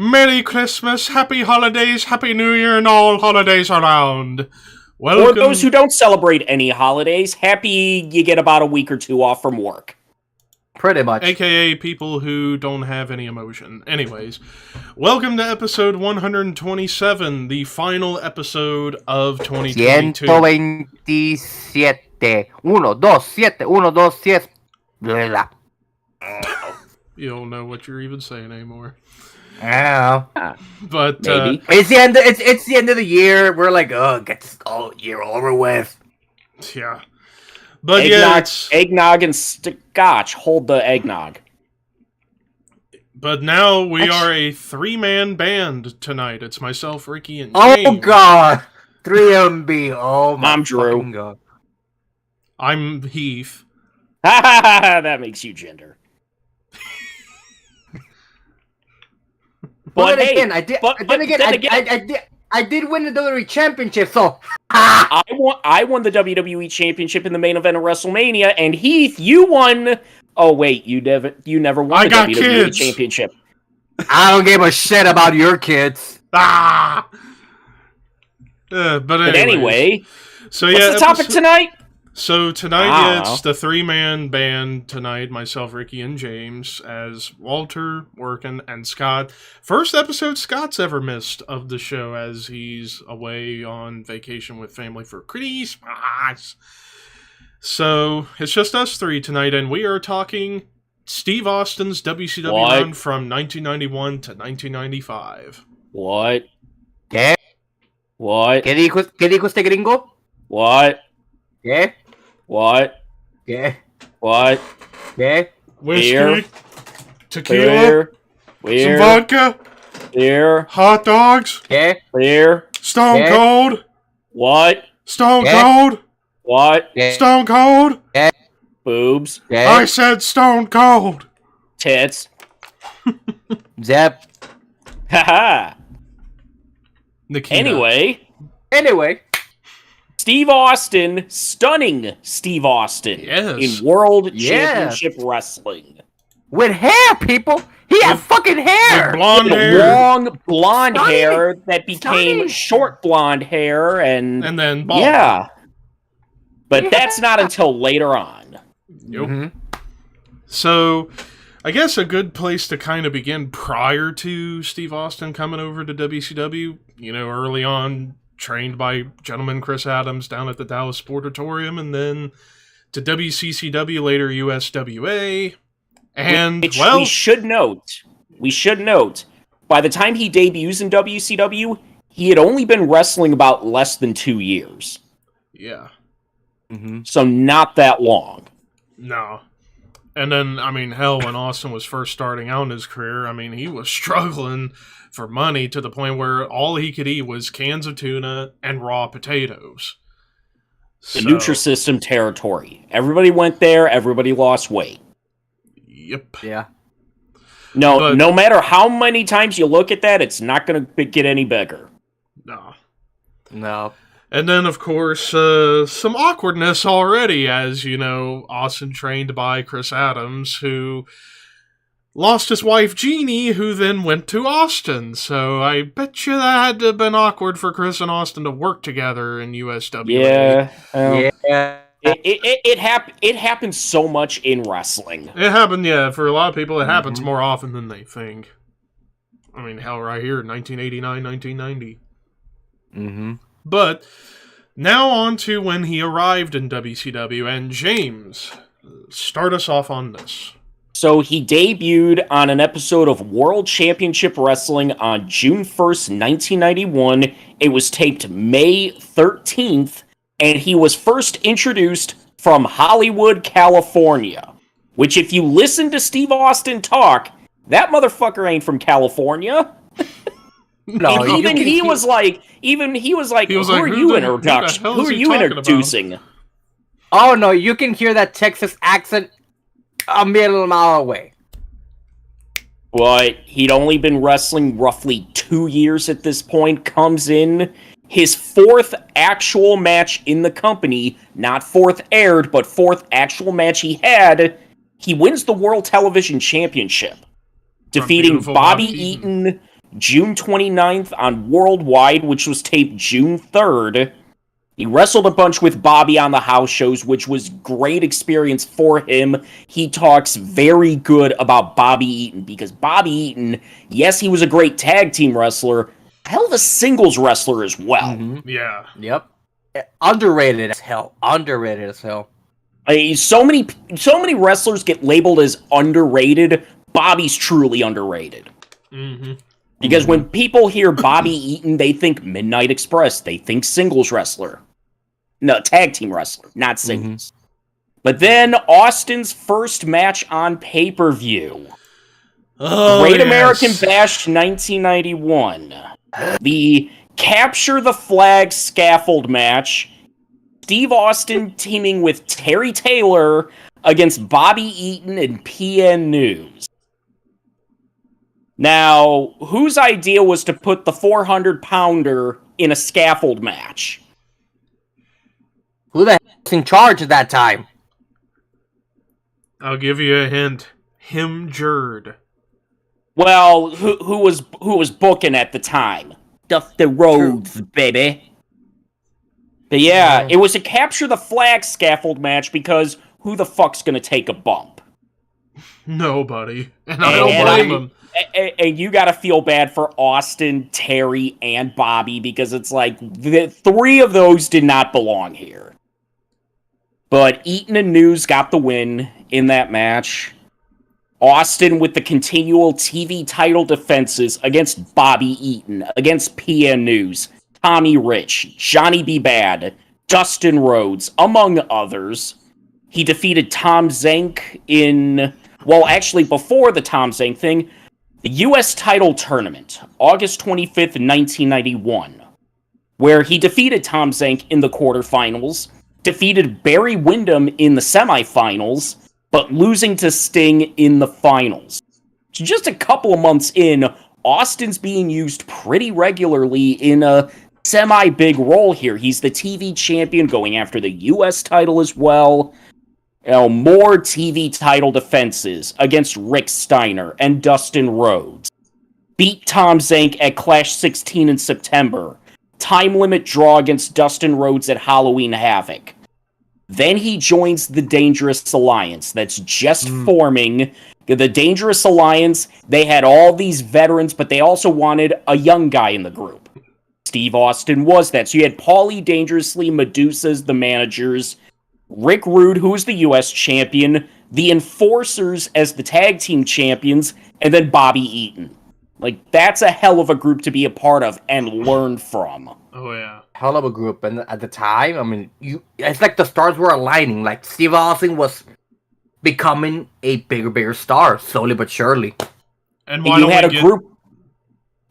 Merry Christmas, Happy Holidays, Happy New Year, and all holidays around. Welcome. Or those who don't celebrate any holidays, happy you get about a week or two off from work. Pretty much. AKA people who don't have any emotion. Anyways, welcome to episode 127, the final episode of 2022. 127. 127. You don't know what you're even saying anymore. I don't know. But maybe it's the end of the year. We're like, get this year over with. Yeah. But eggnog and scotch. Hold the eggnog. But now we are a 3-man band tonight. It's myself, Ricky, and James. Oh God, 3MB. Oh my I'm Drew. God. I'm Heath. That makes you gender. But hey, again, I did win the WWE Championship, so I won the WWE Championship in the main event of WrestleMania, and Heath, you won. Oh wait, you never won the WWE Championship. I don't give a shit about your kids. But anyway, so what's the topic tonight? So tonight, it's the 3-man band tonight, myself, Ricky, and James, as Walter, working, and Scott. First episode Scott's ever missed of the show, as he's away on vacation with family for Christmas. So, it's just us three tonight, and we are talking Steve Austin's WCW run from 1991 to 1995. What? ¿Qué? What? ¿Qué dijo este gringo? What? ¿Qué? What? ¿Qué? What? ¿Qué? Whiskey, beer, tequila, some vodka, beer, hot dogs, ¿Qué? Beer, Stone Cold. What? Stone Cold. What? Stone Cold. Boobs. I said Stone Cold. Tits. Zep. Haha. Nikita. Anyway. Steve Austin, stunning Steve Austin in World Championship Wrestling. With hair, people! He had fucking hair! With blonde hair. Long blonde hair that became short blonde hair and then bald. Yeah. But that's not until later on. Yep. Mm-hmm. So, I guess a good place to kind of begin prior to Steve Austin coming over to WCW, early on, trained by gentleman Chris Adams down at the Dallas Sportatorium, and then to WCCW, later USWA, and, Which we should note, by the time he debuts in WCW, he had only been wrestling about less than 2 years. Yeah. Mm-hmm. So not that long. No. And then, when Austin was first starting out in his career, he was struggling for money to the point where all he could eat was cans of tuna and raw potatoes. The Nutrisystem territory. Everybody went there, everybody lost weight. Yep. Yeah. No matter how many times you look at that, it's not going to get any bigger. No. And then, of course, some awkwardness already, as, Austin trained by Chris Adams, who lost his wife, Jeannie, who then went to Austin. So I bet you that had to have been awkward for Chris and Austin to work together in USWA. Yeah. It happens so much in wrestling. It happened, for a lot of people, it happens more often than they think. Hell, right here, 1989, 1990. Mm-hmm. But now on to when he arrived in WCW, and James, start us off on this. So he debuted on an episode of World Championship Wrestling on June 1st, 1991. It was taped May 13th, and he was first introduced from Hollywood, California. Which, if you listen to Steve Austin talk, that motherfucker ain't from California. No, he was like, who are you introducing? Oh no, you can hear that Texas accent a mile away. But he'd only been wrestling roughly 2 years at this point, comes in, his fourth actual match in the company, not fourth aired, but fourth actual match he had, he wins the World Television Championship, defeating Bobby Eaton, June 29th on Worldwide, which was taped June 3rd. He wrestled a bunch with Bobby on the house shows, which was great experience for him. He talks very good about Bobby Eaton, because Bobby Eaton, yes, he was a great tag team wrestler, hell of a singles wrestler as well. Mm-hmm. Yeah. Yep. Underrated as hell. Underrated as hell. So many wrestlers get labeled as underrated. Bobby's truly underrated. Mm-hmm. Because when people hear Bobby Eaton, they think Midnight Express. They think singles wrestler. No, tag team wrestler, not singles. But then Austin's first match on pay-per-view. Great American Bash 1991. The Capture the Flag scaffold match. Steve Austin teaming with Terry Taylor against Bobby Eaton and PN News. Now, whose idea was to put the 400-pounder in a scaffold match? Who the heck's in charge at that time? I'll give you a hint. Him Jerd. Well, who was booking at the time? Dusty Rhodes, baby. But yeah, it was a Capture the Flag scaffold match because who the fuck's gonna take a bump? Nobody. And I don't blame him. And you gotta feel bad for Austin, Terry, and Bobby, because it's like, the three of those did not belong here. But Eaton and News got the win in that match. Austin with the continual TV title defenses against Bobby Eaton, against PN News, Tommy Rich, Johnny B. Bad, Dustin Rhodes, among others. He defeated Tom Zank in, well, actually before the Tom Zank thing, the U.S. title tournament, August 25th, 1991, where he defeated Tom Zank in the quarterfinals, defeated Barry Windham in the semifinals, but losing to Sting in the finals. So just a couple of months in, Austin's being used pretty regularly in a semi-big role here. He's the TV champion, going after the U.S. title as well. You know, more TV title defenses against Rick Steiner and Dustin Rhodes. Beat Tom Zank at Clash 16 in September. Time limit draw against Dustin Rhodes at Halloween Havoc. Then he joins the Dangerous Alliance that's just forming. The Dangerous Alliance, they had all these veterans, but they also wanted a young guy in the group. Steve Austin was that. So you had Paulie Dangerously, Medusa's the managers, Rick Rude, who was the U.S. champion, the Enforcers as the tag team champions, and then Bobby Eaton. Like, that's a hell of a group to be a part of and learn from. Oh, yeah. Hell of a group. And at the time, I mean, it's like the stars were aligning. Like, Steve Austin was becoming a bigger star, slowly but surely. And why you had a group.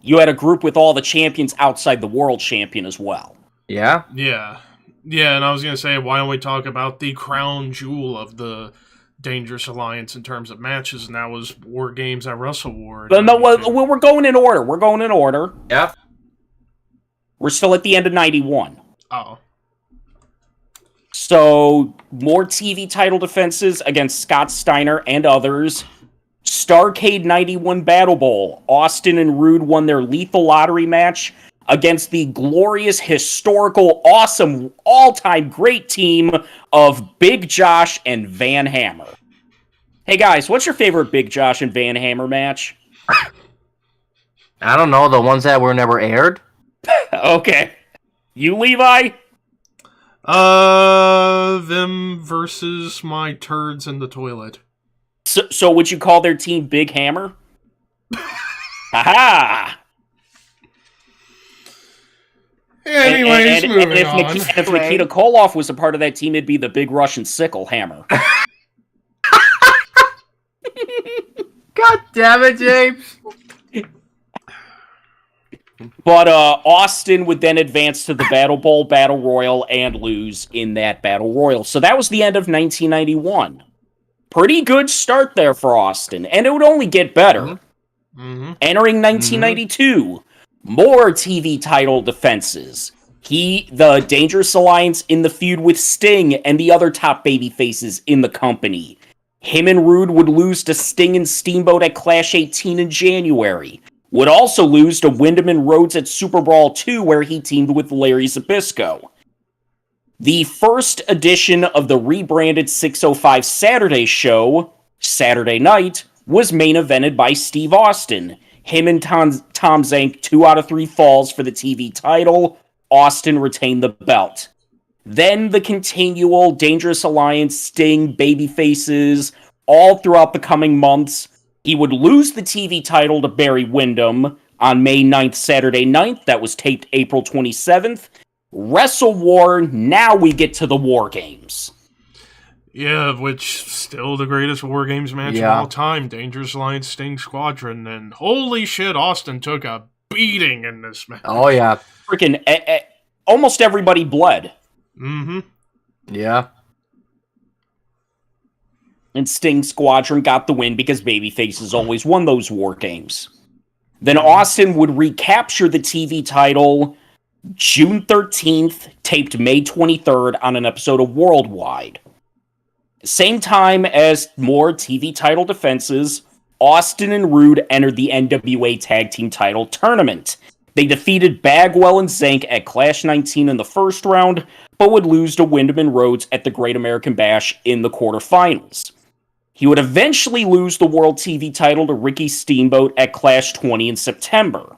You had a group with all the champions outside the world champion as well. Yeah? Yeah. Yeah, and I was going to say, why don't we talk about the crown jewel of the Dangerous Alliance in terms of matches, and that was War Games at Wrestle War. But no, we're going in order. Yeah. We're still at the end of 91. Oh. So, more TV title defenses against Scott Steiner and others. Starrcade 91 Battle Bowl. Austin and Rude won their lethal lottery match against the glorious, historical, awesome, all-time great team of Big Josh and Van Hammer. Hey guys, what's your favorite Big Josh and Van Hammer match? I don't know, the ones that were never aired? Okay. You, Levi? Them versus my turds in the toilet. So would you call their team Big Hammer? Aha! Anyways, moving on. If Nikita Koloff was a part of that team, it'd be the Big Russian Sickle Hammer. God damn it, James! But Austin would then advance to the Battle Bowl Battle Royal and lose in that Battle Royal. So that was the end of 1991. Pretty good start there for Austin, and it would only get better. Mm-hmm. Entering 1992, more TV title defenses. The Dangerous Alliance in the feud with Sting and the other top baby faces in the company. Him and Rude would lose to Sting and Steamboat at Clash 18 in January. would also lose to Wyndham and Rhodes at Super Brawl 2, where he teamed with Larry Zbyszko. The first edition of the rebranded 605 Saturday show, Saturday Night, was main evented by Steve Austin. Him and Tom Zank 2 out of 3 falls for the TV title. Austin retained the belt. Then the continual Dangerous Alliance, Sting, babyfaces, all throughout the coming months. He would lose the TV title to Barry Windham on May 9th, Saturday night. That was taped April 27th. Wrestle War, now we get to the War Games. Yeah, which still the greatest War Games match of all time. Dangerous Alliance, Sting Squadron, and holy shit, Austin took a beating in this match. Oh, yeah. Freaking almost everybody bled. Mm-hmm. Yeah. And Sting Squadron got the win because babyfaces always won those War Games. Then Austin would recapture the TV title June 13th, taped May 23rd on an episode of Worldwide. Same time as more TV title defenses, Austin and Rude entered the NWA Tag Team title tournament. They defeated Bagwell and Zank at Clash 19 in the first round, but would lose to Wyndham and Rhodes at the Great American Bash in the quarterfinals. He would eventually lose the World TV title to Ricky Steamboat at Clash 20 in September,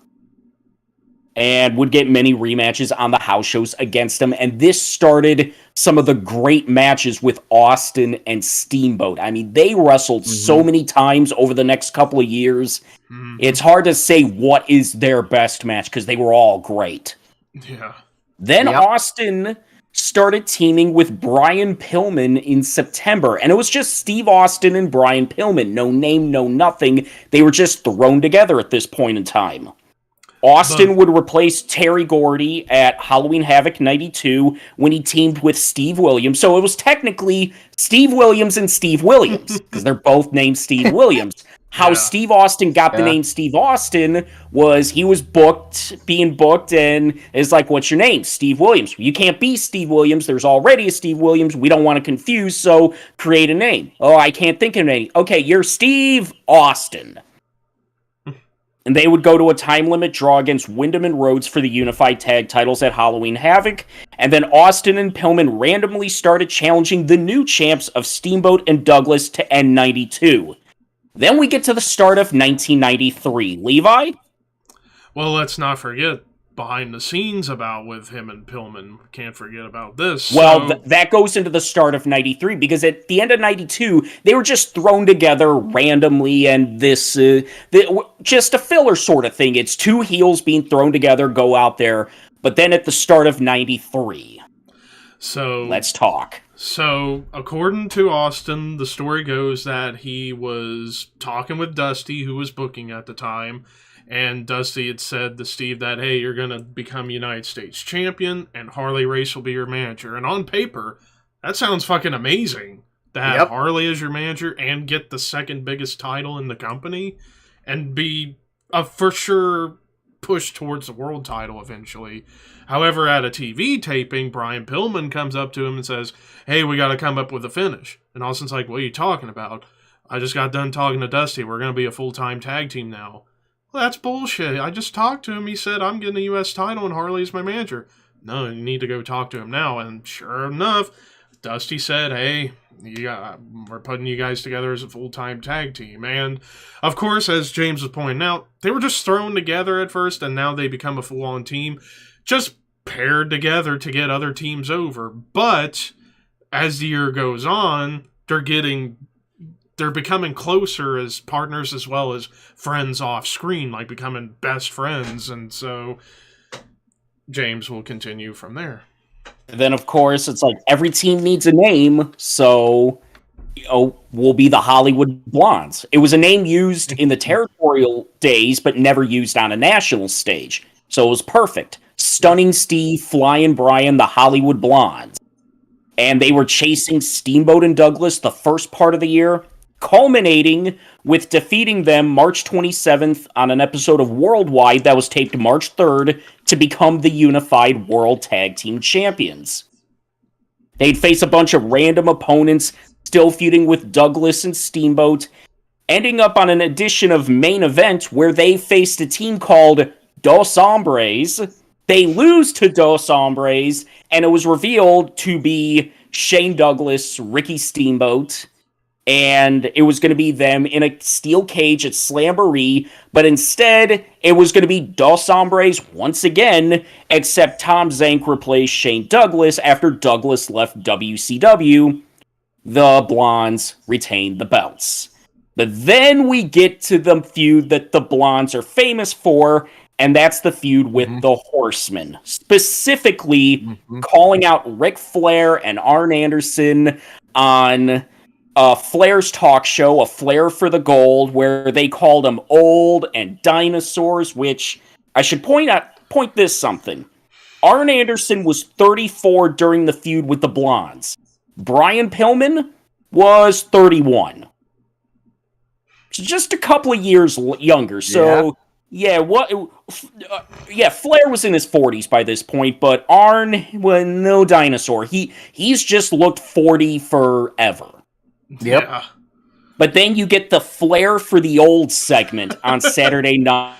and would get many rematches on the house shows against him, and this started some of the great matches with Austin and Steamboat. I mean, they wrestled so many times over the next couple of years. It's hard to say what is their best match, because they were all great. Yeah. Then Austin started teaming with Brian Pillman in September, and it was just Steve Austin and Brian Pillman. No name, no nothing. They were just thrown together at this point in time. Austin would replace Terry Gordy at Halloween Havoc 92 when he teamed with Steve Williams. So it was technically Steve Williams and Steve Williams, because they're both named Steve Williams. How Steve Austin got the name Steve Austin was he was being booked, and it's like, what's your name? Steve Williams. You can't be Steve Williams. There's already a Steve Williams. We don't want to confuse, so create a name. Oh, I can't think of a name. Okay, you're Steve Austin. And they would go to a time limit draw against Wyndham and Rhodes for the unified tag titles at Halloween Havoc. And then Austin and Pillman randomly started challenging the new champs of Steamboat and Douglas to N92. Then we get to the start of 1993. Levi? Well, let's not forget behind the scenes about with him and Pillman. Can't forget about this. Well, that goes into the start of 93, because at the end of 92, they were just thrown together randomly, and this, just a filler sort of thing. It's two heels being thrown together, go out there. But then at the start of 93, so let's talk. So, according to Austin, the story goes that he was talking with Dusty, who was booking at the time, and Dusty had said to Steve that, hey, you're going to become United States champion, and Harley Race will be your manager. And on paper, that sounds fucking amazing, to have Harley as your manager and get the second biggest title in the company, and be a for sure push towards the world title eventually. However, at a TV taping, Brian Pillman comes up to him and says, hey, we got to come up with a finish. And Austin's like, what are you talking about? I just got done talking to Dusty. We're going to be a full-time tag team now. Well, that's bullshit. I just talked to him. He said, I'm getting a U.S. title and Harley's my manager. No, you need to go talk to him now. And sure enough, Dusty said, hey, we're putting you guys together as a full-time tag team. And, of course, as James was pointing out, they were just thrown together at first, and now they become a full-on team, just paired together to get other teams over. But as the year goes on, they're becoming closer as partners as well as friends off screen, like becoming best friends. And so James will continue from there. Then, of course, it's like every team needs a name, so we'll be the Hollywood Blondes. It was a name used in the territorial days, but never used on a national stage. So it was perfect. Stunning Steve, Flying Brian, the Hollywood Blondes. And they were chasing Steamboat and Douglas the first part of the year, culminating with defeating them March 27th on an episode of Worldwide that was taped March 3rd to become the unified World Tag Team Champions. They'd face a bunch of random opponents, still feuding with Douglas and Steamboat, ending up on an edition of Main Event where they faced a team called Dos Hombres. They lose to Dos Hombres, and it was revealed to be Shane Douglas, Ricky Steamboat, and it was going to be them in a steel cage at Slamboree, but instead, it was going to be Dos Hombres once again, except Tom Zank replaced Shane Douglas after Douglas left WCW. The Blondes retained the belts. But then we get to the feud that the Blondes are famous for, and that's the feud with the Horsemen. Specifically, calling out Ric Flair and Arn Anderson on Flair's talk show, A Flair for the Gold, where they called them old and dinosaurs, which I should point this something. Arn Anderson was 34 during the feud with the Blondes. Brian Pillman was 31. So just a couple of years younger. So, Flair was in his 40s by this point, but Arn, well, no dinosaur. He's just looked 40 forever. Yep. Yeah. But then you get the Flair for the Old segment on Saturday night,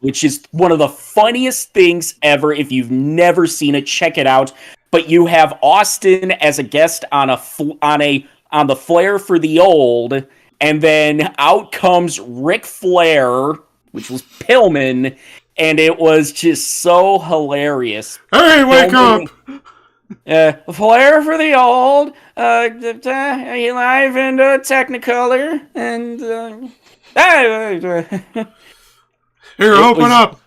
which is one of the funniest things ever. If you've never seen it, check it out. But you have Austin as a guest on the Flair for the Old, and then out comes Ric Flair, which was Pillman, and it was just so hilarious. Hey, wake up! Flair for the Old, live in Technicolor, and Here, open up!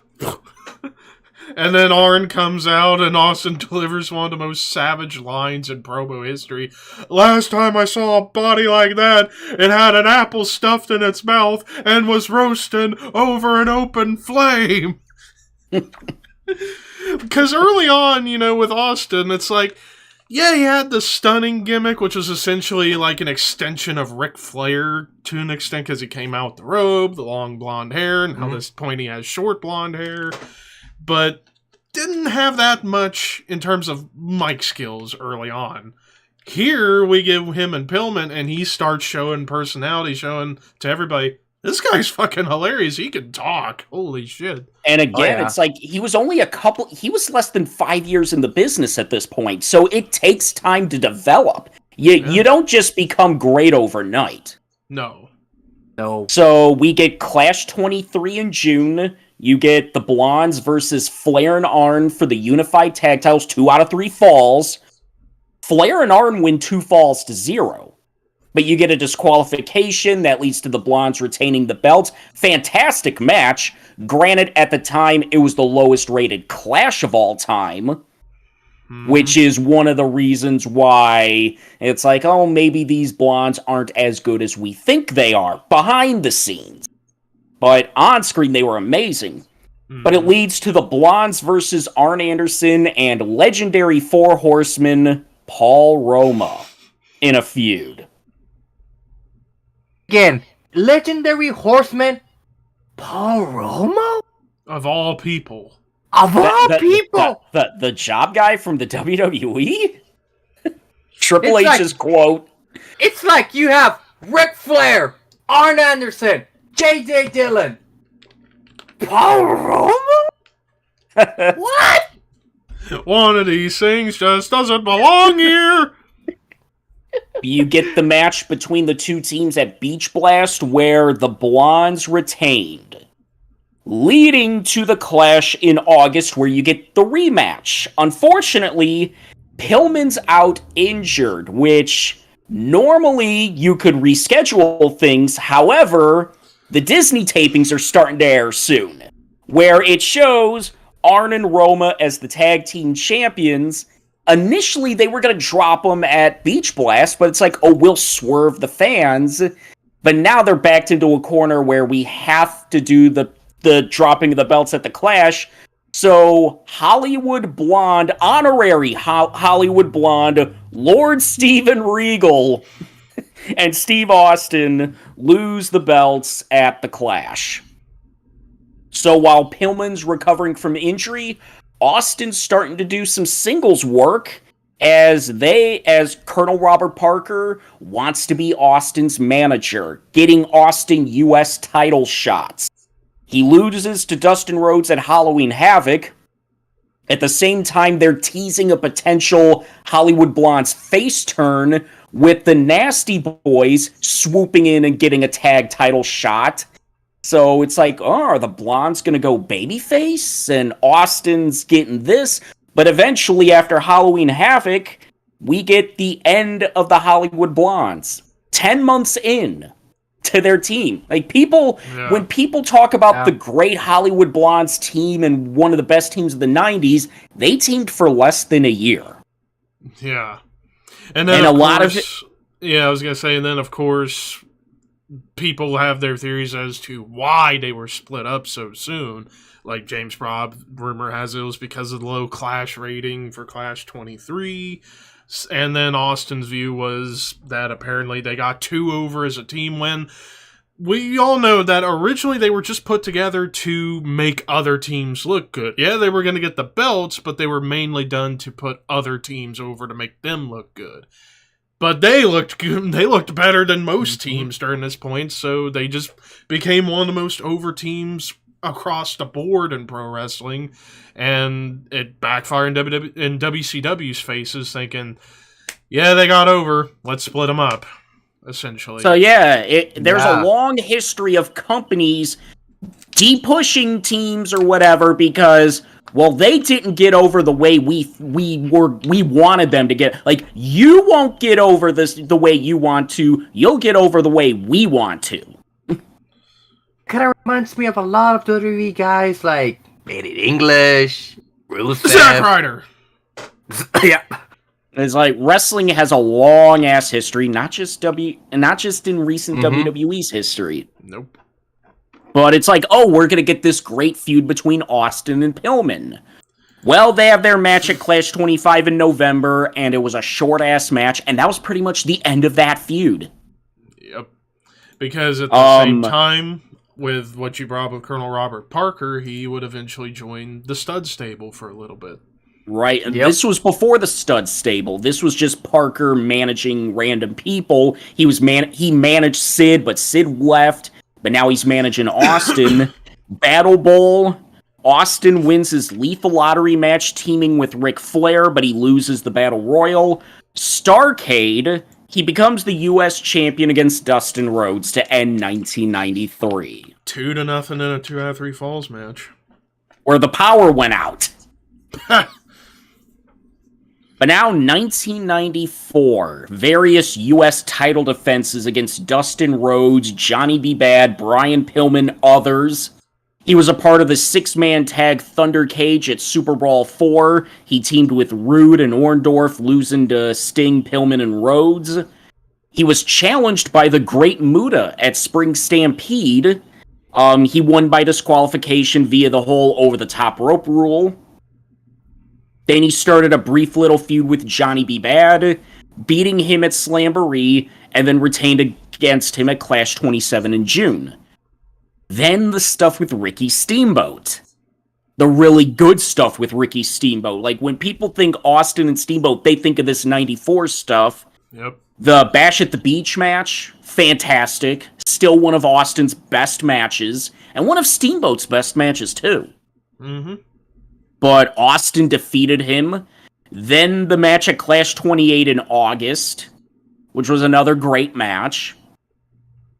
And then Arn comes out, and Austin delivers one of the most savage lines in promo history. Last time I saw a body like that, it had an apple stuffed in its mouth and was roasting over an open flame. Because early on, with Austin, it's like, yeah, he had the stunning gimmick, which was essentially like an extension of Ric Flair to an extent, because he came out with the robe, the long blonde hair, and how this point he has short blonde hair. But didn't have that much in terms of mic skills early on. Here, we give him and Pillman, and he starts showing personality, showing to everybody, this guy's fucking hilarious. He can talk. Holy shit. And again, it's like, he was less than 5 years in the business at this point, so it takes time to develop. You don't just become great overnight. No. So we get Clash 23 in June. You get the Blondes versus Flair and Arn for the Unified Tag Titles, 2 out of 3 falls. Flair and Arn win 2 falls to 0. But you get a disqualification that leads to the Blondes retaining the belt. Fantastic match. Granted, at the time, it was the lowest rated Clash of all time. Which is one of the reasons why it's like, oh, maybe these Blondes aren't as good as we think they are behind the scenes. But on screen, they were amazing. But it leads to the Blondes versus Arn Anderson and legendary 4 Horsemen Paul Roma in a feud. Again, legendary Horseman Paul Roma? Of all people. Of all people! The job guy from the WWE? Triple H's quote. It's like you have Ric Flair, Arn Anderson, J.J. Dillon, Paul Roma? What? One of these things just doesn't belong here. You get the match between the two teams at Beach Blast where the Blondes retained, leading to the Clash in August where you get the rematch. Unfortunately, Pillman's out injured, which normally you could reschedule things. However, the Disney tapings are starting to air soon, where it shows Arn and Roma as the tag team champions. Initially, they were going to drop them at Beach Blast, but it's like, oh, we'll swerve the fans. But now they're backed into a corner where we have to do the dropping of the belts at the Clash. So, Hollywood Blonde, honorary Hollywood Blonde, Lord Steven Regal, and Steve Austin lose the belts at the Clash. So while Pillman's recovering from injury, Austin's starting to do some singles work, as Colonel Robert Parker wants to be Austin's manager, getting Austin U.S. title shots. He loses to Dustin Rhodes at Halloween Havoc. At the same time, they're teasing a potential Hollywood Blondes face turn with the Nasty Boys swooping in and getting a tag title shot. So it's like, oh, are the Blondes going to go babyface? And Austin's getting this. But eventually, after Halloween Havoc, we get the end of the Hollywood Blondes. 10 months in to their team. Like, when people talk about the great Hollywood Blondes team and one of the best teams of the 90s, they teamed for less than a year. Yeah. And then, a lot of it... Yeah, I was going to say, and then, of course, people have their theories as to why they were split up so soon. Like James Robb, rumor has it was because of the low Clash rating for Clash 23. And then Austin's view was that apparently they got too over as a team when we all know that originally they were just put together to make other teams look good. Yeah, they were going to get the belts, but they were mainly done to put other teams over to make them look good. But they looked good. They looked better than most teams during this point, so they just became one of the most over teams across the board in pro wrestling, and it backfired in WCW's faces, thinking, yeah, they got over, let's split them up, essentially. So there's a long history of companies de-pushing teams or whatever because, well, they didn't get over the way we wanted them to get. Like, you won't get over this the way you want to, you'll get over the way we want to. Kind of reminds me of a lot of WWE guys, like Made in English, Rusev. Zack Ryder. Yeah. It's like wrestling has a long ass history, not just in recent WWE's history. Nope. But it's like, oh, we're gonna get this great feud between Austin and Pillman. Well, they have their match at Clash 25 in November, and it was a short ass match, and that was pretty much the end of that feud. Yep. Because at the same time, with what you brought up with Colonel Robert Parker, he would eventually join the Stud Stable for a little bit. Right, and this was before the Stud Stable. This was just Parker managing random people. He managed Sid, but Sid left, but now he's managing Austin. Battle Bowl, Austin wins his Lethal Lottery match teaming with Ric Flair, but he loses the Battle Royal. Starrcade, he becomes the U.S. champion against Dustin Rhodes to end 1993. 2-0 in a 2 out of 3 falls match. Where the power went out. But now, 1994, various U.S. title defenses against Dustin Rhodes, Johnny B. Bad, Brian Pillman, others. He was a part of the 6-man tag Thunder Cage at Super Brawl 4. He teamed with Rude and Orndorff, losing to Sting, Pillman, and Rhodes. He was challenged by the Great Muta at Spring Stampede. He won by disqualification via the whole over-the-top rope rule. Then he started a brief little feud with Johnny B. Bad, beating him at Slamboree, and then retained against him at Clash 27 in June. Then the stuff with Ricky Steamboat. The really good stuff with Ricky Steamboat. Like, when people think Austin and Steamboat, they think of this 94 stuff. Yep. The Bash at the Beach match, fantastic. Still one of Austin's best matches, and one of Steamboat's best matches, too. Mm-hmm. But Austin defeated him. Then the match at Clash 28 in August, which was another great match.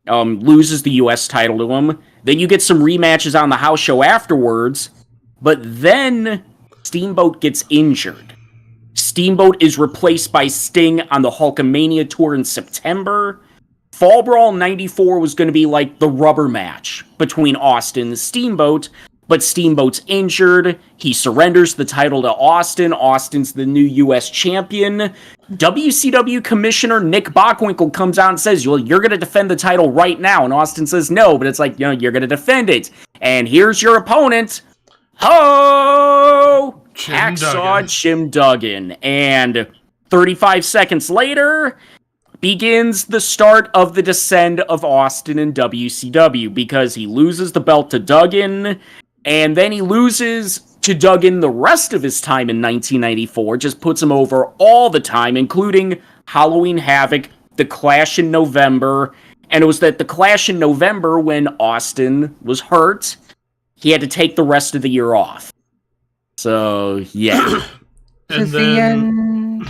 Loses the U.S. title to him. Then you get some rematches on the house show afterwards. But then Steamboat gets injured. Steamboat is replaced by Sting on the Hulkamania tour in September. Fall Brawl 94 was going to be like the rubber match between Austin and Steamboat. But Steamboat's injured. He surrenders the title to Austin. Austin's the new U.S. champion. WCW Commissioner Nick Bockwinkel comes out and says, well, you're going to defend the title right now. And Austin says no, but it's like, you're going to defend it. And here's your opponent. Ho! Hacksaw Jim Duggan. And 35 seconds later begins the start of the descent of Austin in WCW because he loses the belt to Duggan. And then he loses to Duggan the rest of his time in 1994, just puts him over all the time, including Halloween Havoc, the Clash in November, and it was that the Clash in November when Austin was hurt, he had to take the rest of the year off. So, yeah. And then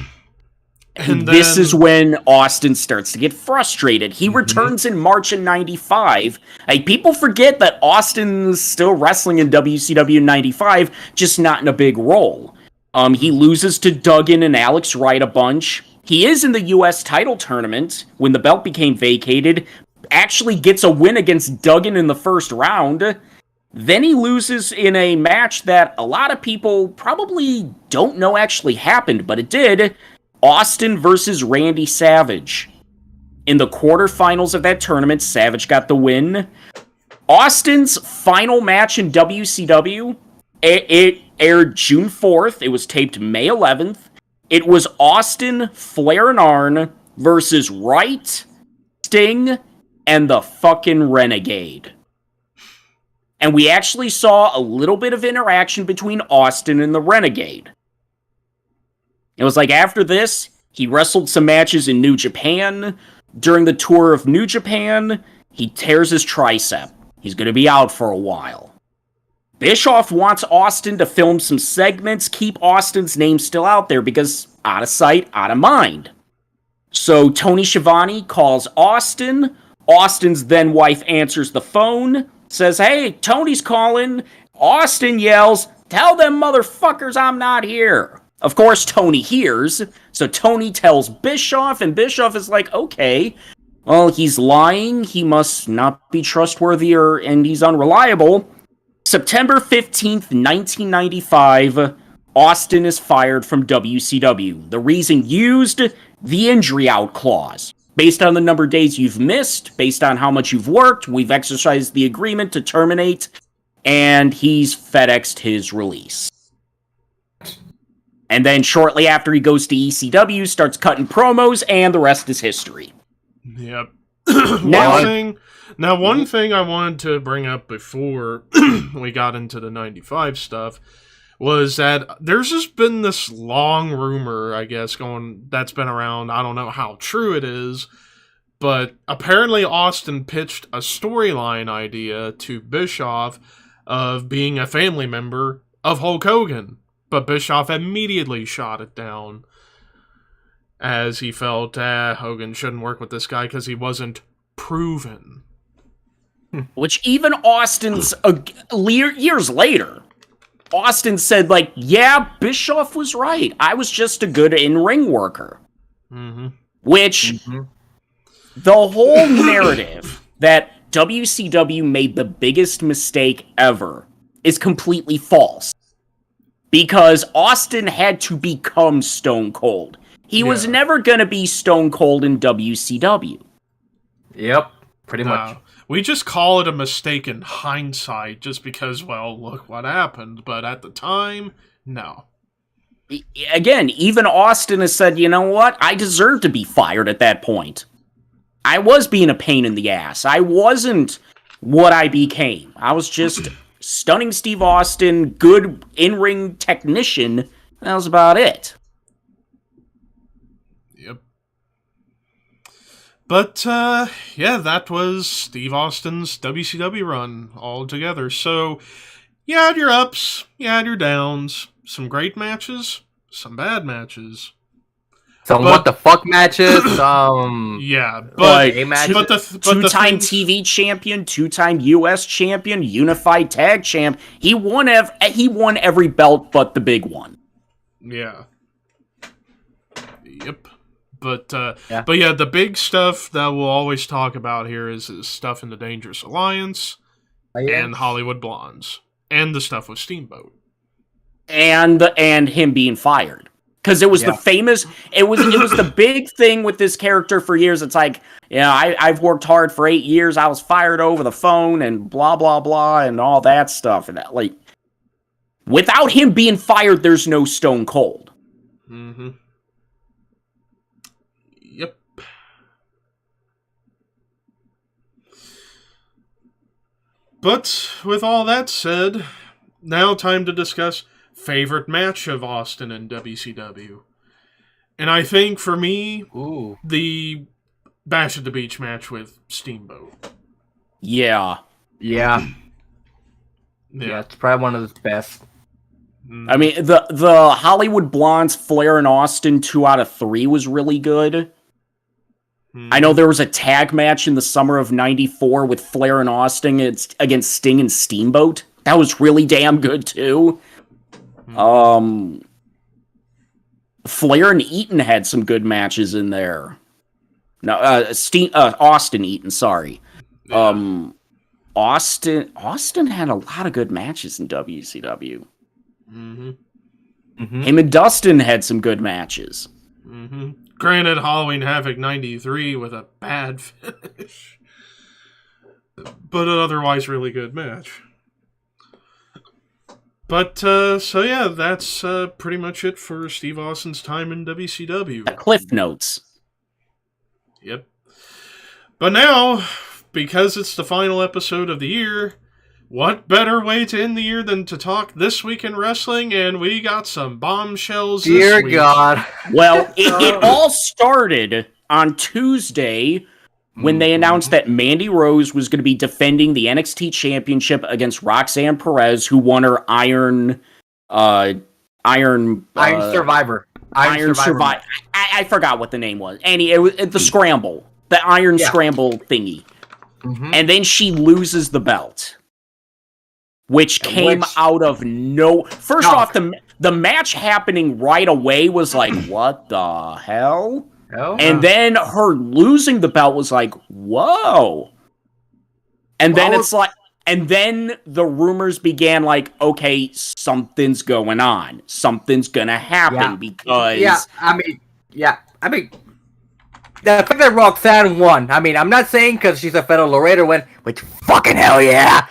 this is when Austin starts to get frustrated. He returns in March of 95. Like, people forget that Austin's still wrestling in WCW 95, just not in a big role. He loses to Duggan and Alex Wright a bunch. He is in the U.S. title tournament when the belt became vacated. Actually gets a win against Duggan in the first round. Then he loses in a match that a lot of people probably don't know actually happened, but it did. Austin versus Randy Savage. In the quarterfinals of that tournament, Savage got the win. Austin's final match in WCW, it aired June 4th. It was taped May 11th. It was Austin, Flair, and Arn versus Wright, Sting, and the fucking Renegade. And we actually saw a little bit of interaction between Austin and the Renegade. It was like after this, he wrestled some matches in New Japan. During the tour of New Japan, he tears his tricep. He's going to be out for a while. Bischoff wants Austin to film some segments, keep Austin's name still out there because out of sight, out of mind. So Tony Schiavone calls Austin. Austin's then wife answers the phone, says, "Hey, Tony's calling." Austin yells, "Tell them motherfuckers I'm not here." Of course, Tony hears, so Tony tells Bischoff, and Bischoff is like, okay, well, he's lying, he must not be trustworthy, and he's unreliable. September 15th, 1995, Austin is fired from WCW. The reason used, the injury out clause. Based on the number of days you've missed, based on how much you've worked, we've exercised the agreement to terminate, and he's FedExed his release. And then shortly after he goes to ECW, starts cutting promos, and the rest is history. Yep. One thing I wanted to bring up before we got into the 95 stuff was that there's just been this long rumor, I guess, that's been around. I don't know how true it is, but apparently Austin pitched a storyline idea to Bischoff of being a family member of Hulk Hogan. But Bischoff immediately shot it down as he felt Hogan shouldn't work with this guy because he wasn't proven. Which even Austin's, years later, Austin said, like, yeah, Bischoff was right. I was just a good in-ring worker. Mm-hmm. Which, the whole narrative that WCW made the biggest mistake ever is completely false. Because Austin had to become Stone Cold. He was never going to be Stone Cold in WCW. Yep, pretty much. We just call it a mistake in hindsight just because, well, look what happened. But at the time, no. Again, even Austin has said, you know what? I deserve to be fired at that point. I was being a pain in the ass. I wasn't what I became. I was just stunning Steve Austin, good in-ring technician. That was about it. Yep. But, that was Steve Austin's WCW run altogether. So, you had your ups, you had your downs, some great matches, some bad matches. Some what the fuck matches, yeah, but two-time TV champion, two-time US champion, unified tag champ. He won every belt but the big one. Yeah. Yep. But the big stuff that we'll always talk about here is stuff in the Dangerous Alliance and Hollywood Blondes and the stuff with Steamboat and him being fired. Because it was the famous, it was the big thing with this character for years. It's like, I've worked hard for 8 years. I was fired over the phone and blah, blah, blah, and all that stuff. And that, like, without him being fired, there's no Stone Cold. Mm-hmm. Yep. But with all that said, now time to discuss favorite match of Austin and WCW. And I think for me, the Bash at the Beach match with Steamboat. Yeah. Yeah. Yeah, it's probably one of the best. I mean, the Hollywood Blondes, Flair and Austin 2 out of 3 was really good. I know there was a tag match in the summer of '94 with Flair and Austin against Sting and Steamboat. That was really damn good too. Flair and Eaton had some good matches in there. No, Austin Eaton, sorry. Yeah. Austin had a lot of good matches in WCW. Mm-hmm. Him and Dustin had some good matches. Mm-hmm. Granted, Halloween Havoc 93 with a bad finish. But an otherwise really good match. But, so yeah, that's pretty much it for Steve Austin's time in WCW. The Cliff Notes. Yep. But now, because it's the final episode of the year, what better way to end the year than to talk This Week in Wrestling? And we got some bombshells this week. Dear God. Well, it all started on Tuesday when they announced that Mandy Rose was going to be defending the NXT Championship against Roxanne Perez, who won her Iron Survivor. Iron Survivor. I forgot what the name was. It was the Scramble. The Iron Scramble thingy. And then she loses the belt. Which came out of no... First off, the match happening right away was like, what the hell? And then her losing the belt was like, whoa. And then it's like... And then the rumors began like, okay, something's going on. Something's gonna happen because... I mean... The fact that Roxanne won, I mean, I'm not saying because she's a fellow Laredo win, which fucking hell yeah!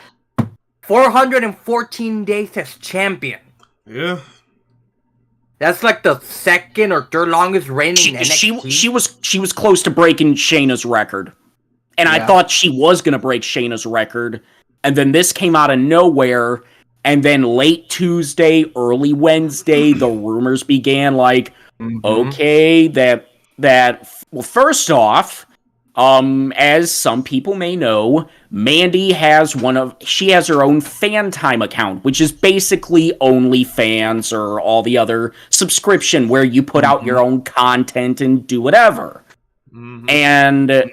414 days as champion. Yeah. That's like the second or third longest reigning NXT. She was close to breaking Shayna's record. And I thought she was going to break Shayna's record. And then this came out of nowhere. And then late Tuesday, early Wednesday, the rumors began like, okay, well, first off, as some people may know, Mandy has her own fan time account, which is basically OnlyFans or all the other subscription where you put out your own content and do whatever. And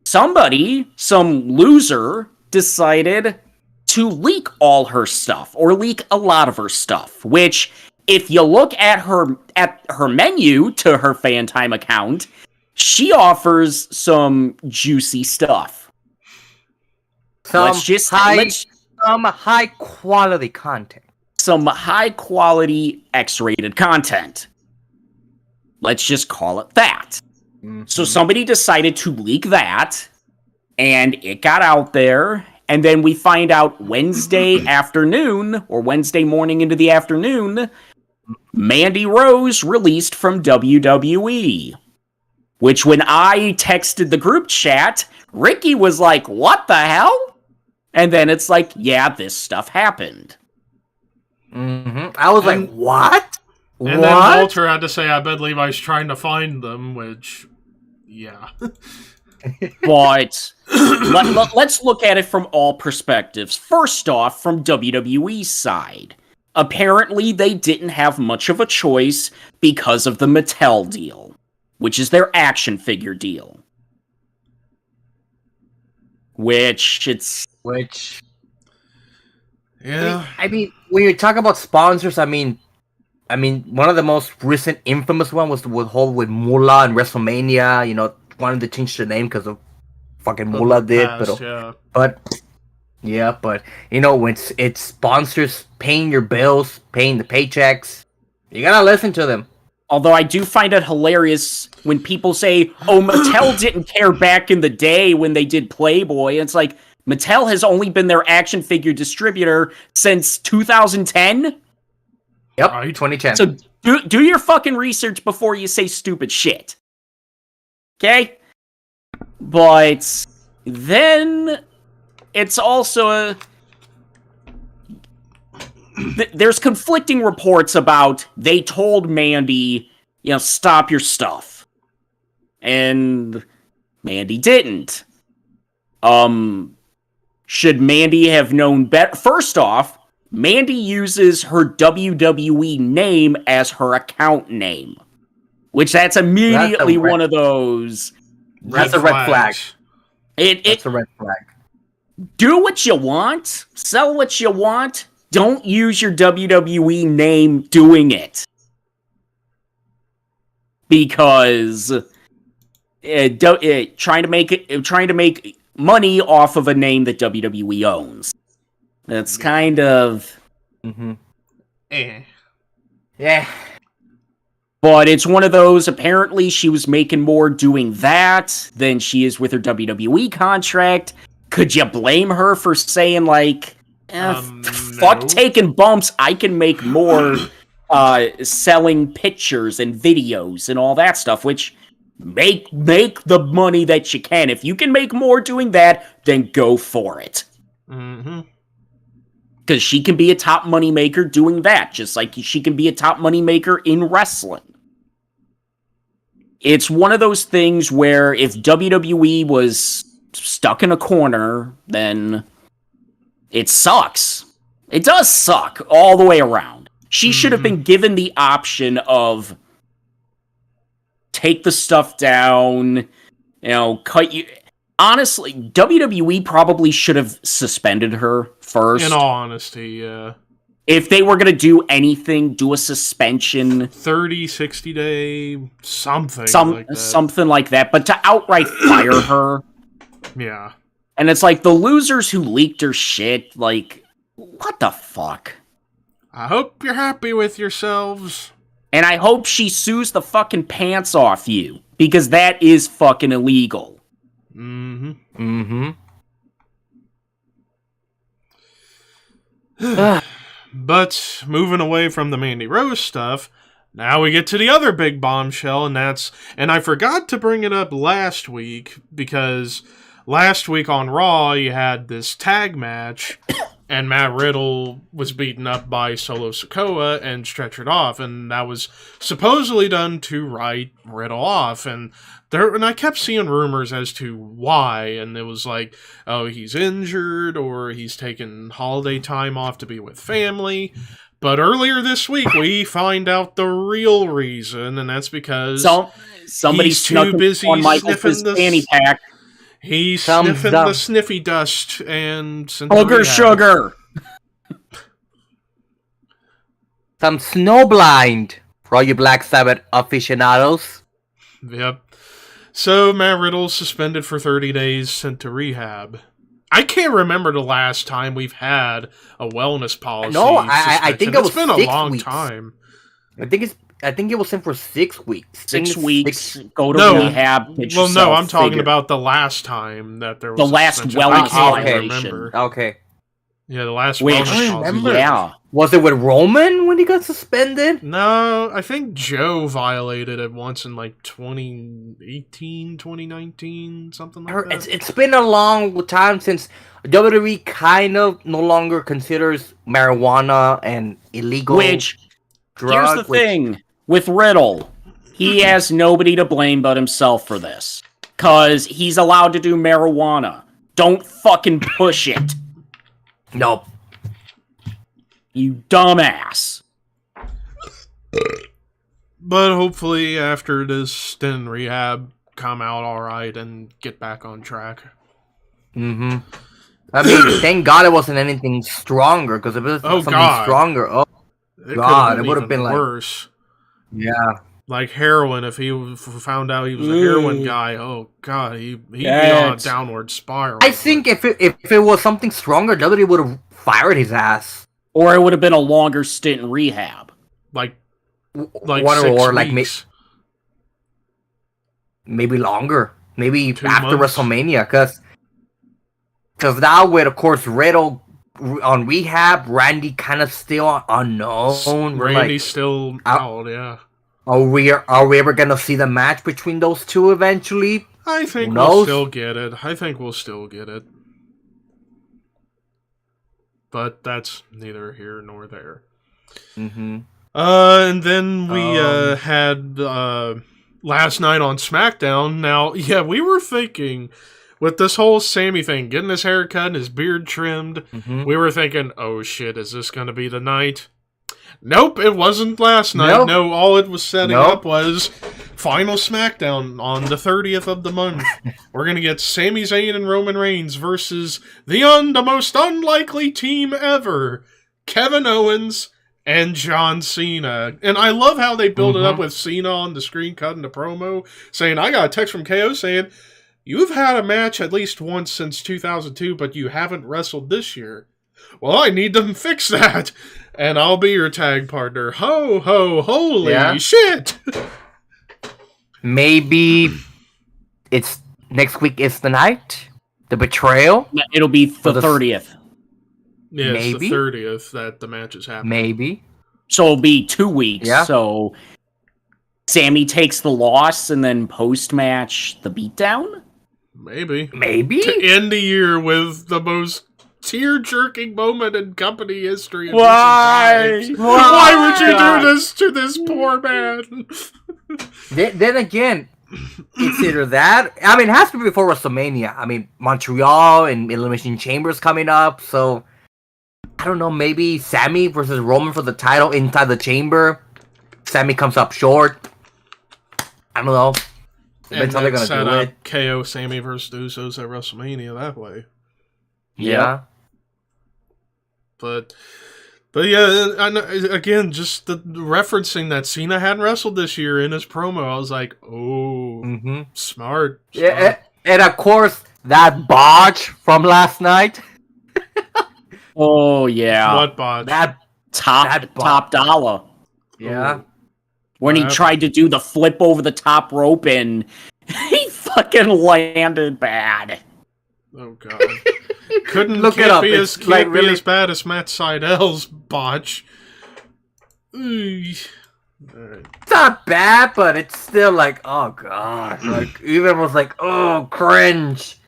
some loser decided to leak all her stuff or leak a lot of her stuff, which if you look at her menu to her fan time account, she offers some juicy stuff. Some high quality content. Some high quality X-rated content. Let's just call it that. So somebody decided to leak that, and it got out there, and then we find out Wednesday afternoon, or Wednesday morning into the afternoon, Mandy Rose released from WWE. Which, when I texted the group chat, Ricky was like, what the hell? And then it's like, yeah, this stuff happened. I was like, what? And then Walter had to say, I bet Levi's trying to find them, which, yeah. But let's look at it from all perspectives. First off, from WWE's side. Apparently, they didn't have much of a choice because of the Mattel deal, which is their action figure deal. Yeah. I mean, when you talk about sponsors, I mean, one of the most recent infamous one was the whole with Moolah and WrestleMania. You know, wanted to change the name because of fucking Moolah did, but you know, when it's sponsors paying your bills, paying the paychecks, you gotta listen to them. Although I do find it hilarious when people say, oh, Mattel didn't care back in the day when they did Playboy. It's like, Mattel has only been their action figure distributor since 2010? Yep, 2010. So do your fucking research before you say stupid shit. Okay? But then it's also there's conflicting reports about they told Mandy, stop your stuff. And Mandy didn't. Should Mandy have known better? First off, Mandy uses her WWE name as her account name, which that's immediately one of those. That's a red flag. It's a red flag. Do what you want, sell what you want. Don't use your WWE name doing it, because trying to make money off of a name that WWE owns. That's kind of yeah. But it's one of those, apparently she was making more doing that than she is with her WWE contract. Could you blame her for saying, like, fuck no. taking bumps, I can make more selling pictures and videos and all that stuff, which make the money that you can. If you can make more doing that, then go for it. Because she can be a top money maker doing that, just like she can be a top money maker in wrestling. It's one of those things where if WWE was stuck in a corner, then it sucks. It does suck all the way around. She should have been given the option of take the stuff down, cut you. Honestly, WWE probably should have suspended her first. In all honesty, yeah. If they were going to do anything, do a suspension. 30, 60 day, something like that. Something like that. But to outright fire her. Yeah. And it's like the losers who leaked her shit, like, what the fuck? I hope you're happy with yourselves. And I hope she sues the fucking pants off you. Because that is fucking illegal. But moving away from the Mandy Rose stuff, now we get to the other big bombshell, and I forgot to bring it up last week, because last week on Raw, you had this tag match, and Matt Riddle was beaten up by Solo Sikoa and stretchered off, and that was supposedly done to write Riddle off, and I kept seeing rumors as to why, and it was like, oh, he's injured, or he's taking holiday time off to be with family. But earlier this week, we find out the real reason, and that's because somebody's too busy on Michael's fanny pack. He's sniffing the sniffy dust and sugar. Some snowblind for all you Black Sabbath aficionados. Yep. So, Matt Riddle's suspended for 30 days, sent to rehab. I can't remember the last time we've had a wellness policy. No, I think it was been 6 a long weeks. time. I think it was sent for 6 weeks. 6 weeks. Go to rehab. Well, no, I'm talking about the last time that there was the last wellness violation. Okay. Yeah, the last wellness policy. Yeah. Was it with Roman when he got suspended? No, I think Joe violated it once in like 2018, 2019, something like that. It's been a long time since WWE kind of no longer considers marijuana an illegal drug. Here's the thing with Riddle. He has nobody to blame but himself for this. Because he's allowed to do marijuana. Don't fucking push it. Nope. You dumbass. But hopefully after this stint in rehab, come out alright and get back on track. I mean, thank God it wasn't anything stronger, because if it was something stronger, it would have been worse. Yeah. Like heroin, if he found out he was a heroin guy, oh God, he'd be on a downward spiral. I think if it was something stronger, WWE would have fired his ass. Or it would have been a longer stint in rehab. Like 6 weeks. Maybe longer. Maybe 2 after months. WrestleMania, because now with, of course, Riddle on rehab, Randy kind of still unknown. Randy's still out, yeah. Are we ever gonna see the match between those two eventually? I think we'll still get it. But that's neither here nor there. Mm-hmm. And then we had last night on SmackDown. Now, yeah, we were thinking with this whole Sammy thing, getting his hair cut and his beard trimmed, we were thinking, oh shit, is this going to be the night? Nope, it wasn't last night. Nope. No, all it was setting up was final SmackDown on the 30th of the month. We're going to get Sami Zayn and Roman Reigns versus the most unlikely team ever, Kevin Owens and John Cena. And I love how they build it up with Cena on the screen cutting the promo, saying, I got a text from KO saying, you've had a match at least once since 2002, but you haven't wrestled this year. Well, I need to fix that, and I'll be your tag partner. Ho, ho, holy shit! Maybe it's next week is the night? The betrayal? It'll be the 30th. Yeah, it's the 30th that the match is happening. Maybe. So it'll be 2 weeks. Yeah. So Sammy takes the loss, and then post-match, the beatdown? Maybe. To end the year with the most tear-jerking moment in company history. Why? Why would you do this to this poor man? Then again, it's either that. I mean, it has to be before WrestleMania. I mean, Montreal and Elimination Chamber's coming up, so I don't know. Maybe Sammy versus Roman for the title inside the Chamber. Sammy comes up short. I don't know. Depends how they're gonna do it. KO Sammy versus Usos at WrestleMania that way. Yeah. But yeah, again, just the referencing that Cena hadn't wrestled this year in his promo, I was like, oh, smart. Yeah, and of course, that botch from last night. Oh, yeah. What botch? That top dollar. Yeah. When he tried to do the flip over the top rope and he fucking landed bad. Oh, God. Can't be as bad as Matt Seidel's botch. It's not bad, but it's still like, oh god, like even was like, oh, cringe.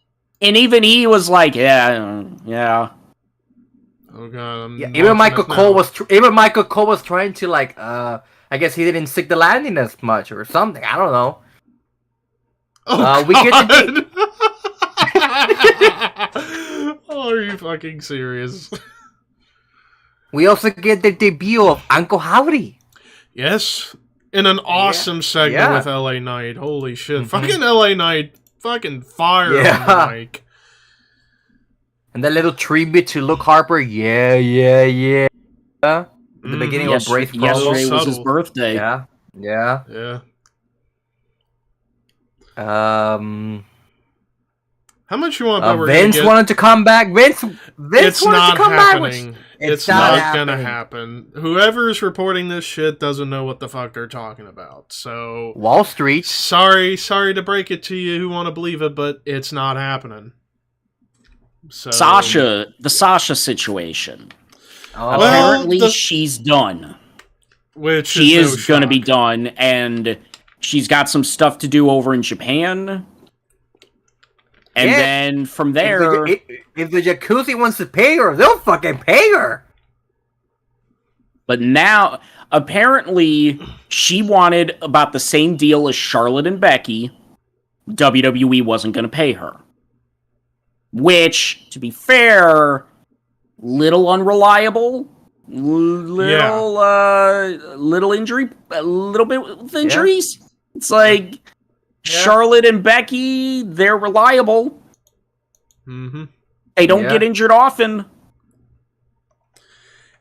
And even he was like, yeah. Oh god, even Michael Cole was trying to like, I guess he didn't stick the landing as much or something. I don't know. Oh, we get to oh, are you fucking serious? We also get the debut of Uncle Howdy. Yes, in an awesome segment with LA Knight. Holy shit. Fucking LA Knight, fucking fire on the mic. And that little tribute to Luke Harper. Yeah. At the beginning of Brace Pro. Yesterday was his birthday. Yeah. How much you want to bet Vince wanted to come back. Vince it's wanted to come happening. back. It's not gonna happen. Whoever's reporting this shit doesn't know what the fuck they're talking about. So Wall Street. Sorry to break it to you who want to believe it, but it's not happening. So the Sasha situation. Apparently she's done. Which she is going to be done, and she's got some stuff to do over in Japan. And then from there... If the Jacuzzi wants to pay her, they'll fucking pay her! But now, apparently, she wanted about the same deal as Charlotte and Becky. WWE wasn't going to pay her. Which, to be fair, little unreliable. Little injury, a little bit with injuries. Yeah. It's like... Charlotte and Becky, they're reliable. Mm-hmm. They don't get injured often.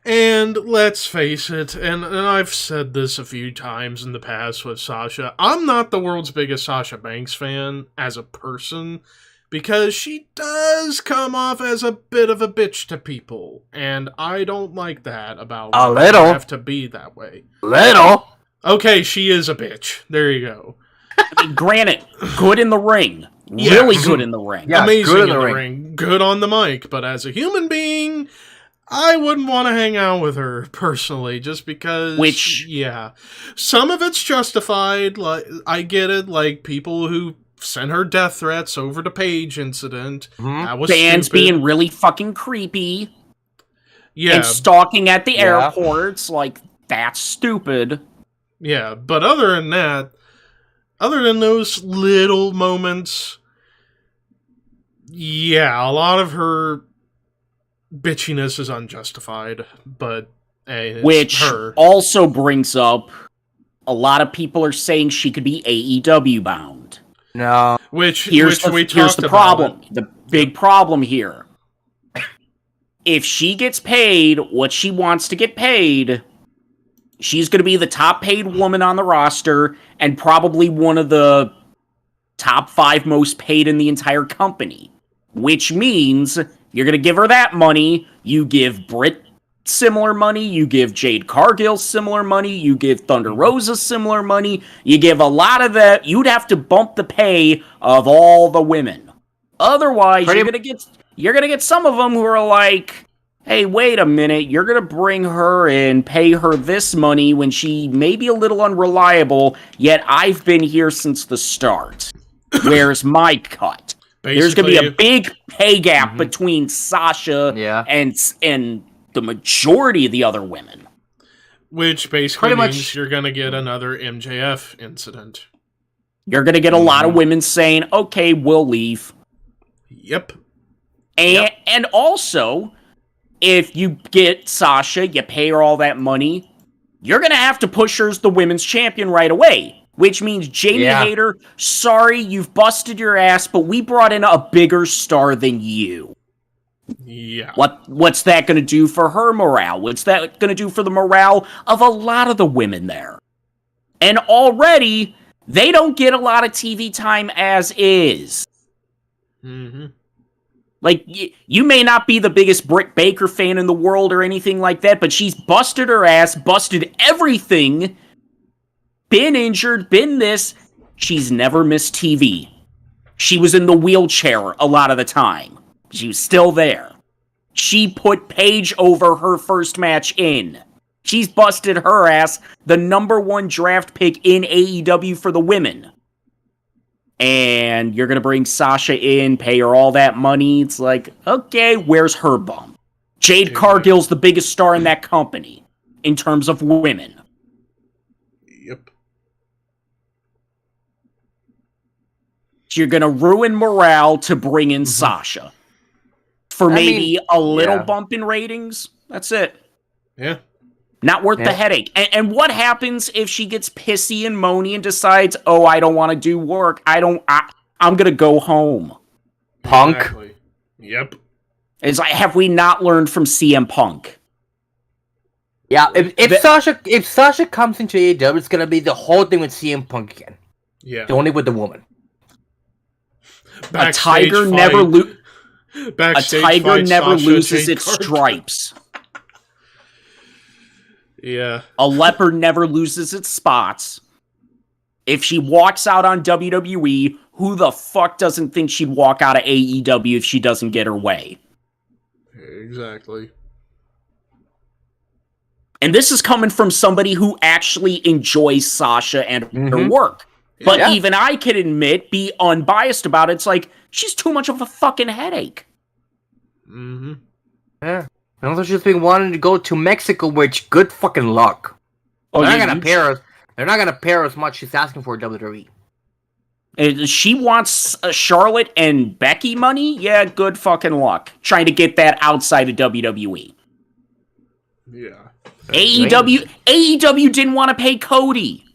And let's face it, and I've said this a few times in the past with Sasha, I'm not the world's biggest Sasha Banks fan as a person, because she does come off as a bit of a bitch to people, and I don't like that about her. You have to be that way. Little. Okay, she is a bitch. There you go. I mean, granted, good in the ring. Really good in the ring. Yeah, amazing in the ring. Good on the mic. But as a human being, I wouldn't want to hang out with her, personally, just because... Some of it's justified. Like, I get it. Like, people who sent her death threats over the Paige incident. That was fans stupid. being really fucking creepy. Yeah. And stalking at the airports, like, that's stupid. Yeah, but other than that, other than those little moments, yeah, a lot of her bitchiness is unjustified, but hey, it's Which her. Also brings up, a lot of people are saying she could be AEW bound. No. Here's the problem. The big problem here. If she gets paid what she wants to get paid, she's going to be the top paid woman on the roster and probably one of the top 5 most paid in the entire company. Which means you're going to give her that money, you give Britt similar money, you give Jade Cargill similar money, you give Thunder Rosa similar money, you give a lot of that. You'd have to bump the pay of all the women. Otherwise, you're gonna get some of them who are like, hey, wait a minute, you're gonna bring her in, pay her this money when she may be a little unreliable, yet I've been here since the start. Where's my cut? Basically, there's gonna be a big pay gap between Sasha and the majority of the other women. Which basically means you're gonna get another MJF incident. You're gonna get a lot of women saying, okay, we'll leave. Yep. And also, if you get Sasha, you pay her all that money, you're going to have to push her as the women's champion right away. Which means, Jamie Hayter, sorry, you've busted your ass, but we brought in a bigger star than you. Yeah. What's that going to do for her morale? What's that going to do for the morale of a lot of the women there? And already, they don't get a lot of TV time as is. Mm-hmm. Like, you may not be the biggest Britt Baker fan in the world or anything like that, but she's busted her ass, busted everything, been injured, been this. She's never missed TV. She was in the wheelchair a lot of the time. She was still there. She put Paige over her first match in. She's busted her ass, the #1 draft pick in AEW for the women. And you're going to bring Sasha in, pay her all that money. It's like, okay, where's her bump? Jade Cargill's the biggest star in that company in terms of women. Yep. You're going to ruin morale to bring in Sasha. For maybe a little bump in ratings. That's it. Yeah. Not worth the headache. And what happens if she gets pissy and moany and decides, oh, I don't want to do work. I'm going to go home. Punk. Exactly. Yep. It's like, have we not learned from CM Punk? Yeah, if Sasha comes into AEW, it's going to be the whole thing with CM Punk again. Yeah. Only with the woman. A tiger never loses its stripes. Yeah. A leopard never loses its spots. If she walks out on WWE, who the fuck doesn't think she'd walk out of AEW if she doesn't get her way? Exactly. And this is coming from somebody who actually enjoys Sasha and her work. But even I can admit, be unbiased about it, it's like, she's too much of a fucking headache. Mm-hmm. Yeah. And also she's been wanting to go to Mexico, which good fucking luck. They're not gonna pair as much she's asking for WWE. She wants Charlotte and Becky money? Yeah, good fucking luck. Trying to get that outside of WWE. Yeah. AEW didn't want to pay Cody.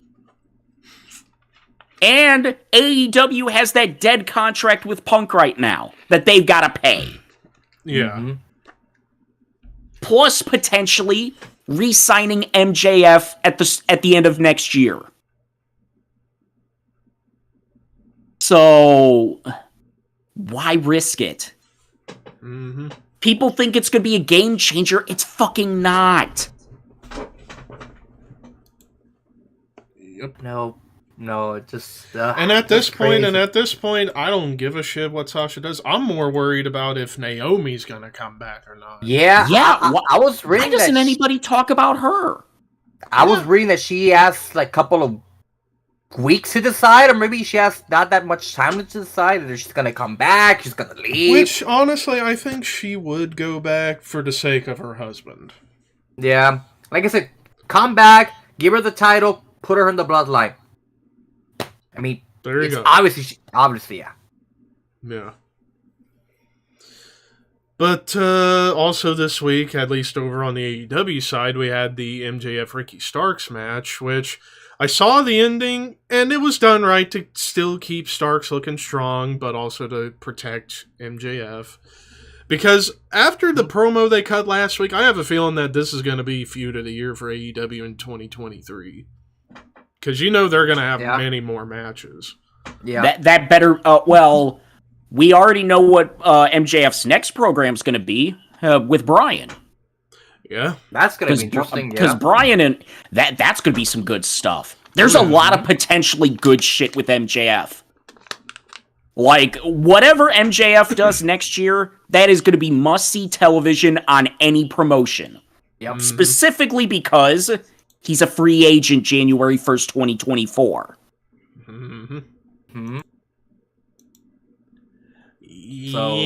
And AEW has that dead contract with Punk right now that they've got to pay. Yeah. Mm-hmm. Plus, potentially, re-signing MJF at the end of next year. So, why risk it? Mm-hmm. People think it's going to be a game changer. It's fucking not. Yep. No, it just... and at this point, I don't give a shit what Sasha does. I'm more worried about if Naomi's gonna come back or not. Yeah. I was reading why doesn't anybody talk about her? I was reading that she asked like a couple of weeks to decide, or maybe she has not that much time to decide. Or she's gonna come back. She's gonna leave. Which, honestly, I think she would go back for the sake of her husband. Yeah, like I said, come back, give her the title, put her in the bloodline. I mean, there you go. Obviously, yeah. Yeah. But also this week, at least over on the AEW side, we had the MJF Ricky Starks match, which I saw the ending, and it was done right to still keep Starks looking strong, but also to protect MJF. Because after the promo they cut last week, I have a feeling that this is going to be feud of the year for AEW in 2023. Because you know they're going to have many more matches. Yeah, that better. We already know what MJF's next program's going to be with Bryan. Yeah, that's going to be interesting. Because Bryan and that's going to be some good stuff. There's a lot of potentially good shit with MJF. Like whatever MJF does next year, that is going to be must-see television on any promotion. Yep. Specifically because he's a free agent January 1st, 2024. Mm-hmm. Mm-hmm. So,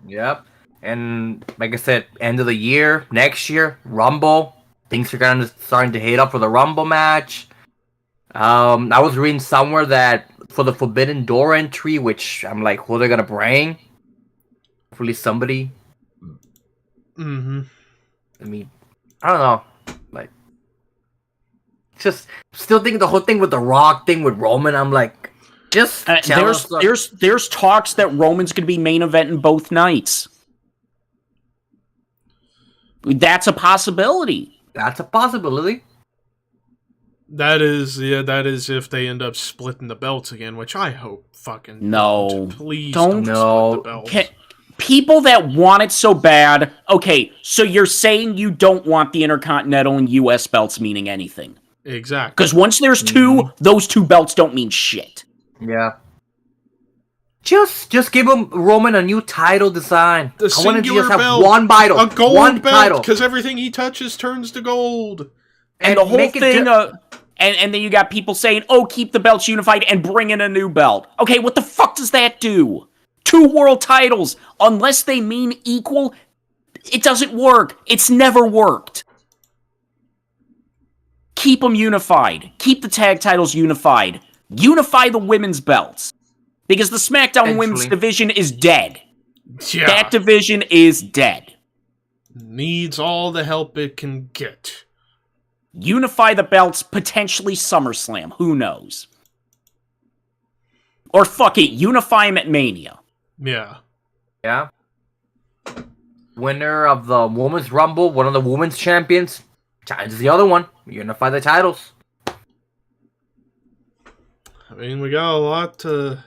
Yep. And like I said, end of the year, next year, Rumble. Things are starting to heat up for the Rumble match. I was reading somewhere that for the Forbidden Door entry, which I'm like, who they're gonna bring? Hopefully somebody. Mm-hmm. I mean, I don't know. Like, just still thinking the whole thing with the Rock thing with Roman. I'm like, just there's talks that Roman's gonna be main eventing both nights. That's a possibility. That's a possibility. That is if they end up splitting the belts again, which I hope fucking no. Please don't split the belts. People that want it so bad. Okay, so you're saying you don't want the Intercontinental and US belts meaning anything. Exactly. Because once there's two, those two belts don't mean shit. Yeah. Just give him Roman a new title design. The singular belt. One title. A gold belt, because everything he touches turns to gold. And the whole thing, and then you got people saying, oh, keep the belts unified and bring in a new belt. Okay, what the fuck does that do? 2 world titles, unless they mean equal, it doesn't work. It's never worked. Keep them unified. Keep the tag titles unified. Unify the women's belts. Because the SmackDown women's division is dead. Yeah. That division is dead. Needs all the help it can get. Unify the belts, potentially SummerSlam. Who knows? Or fuck it, unify them at Mania. Yeah. Yeah. Winner of the Women's Rumble, one of the women's champions, challenges the other one. Unify the titles. I mean, we got a lot to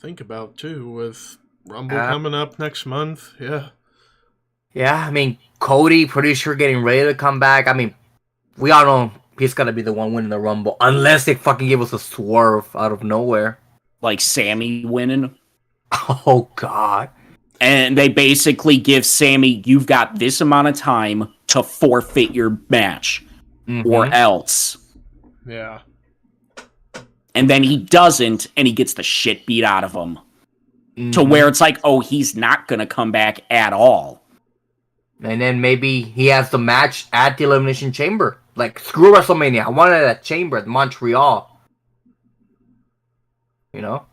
think about, too, with Rumble coming up next month. Yeah. Yeah, I mean, Cody, pretty sure getting ready to come back. I mean, we all know he's gonna be the one winning the Rumble, unless they fucking give us a swerve out of nowhere. Like Sammy winning. Oh, God. And they basically give Sammy, you've got this amount of time to forfeit your match. Or else. Yeah. And then he doesn't, and he gets the shit beat out of him. To where it's like, oh, he's not gonna come back at all. And then maybe he has the match at the Elimination Chamber. Like, screw WrestleMania. I wanted it at Chamber at Montreal. You know?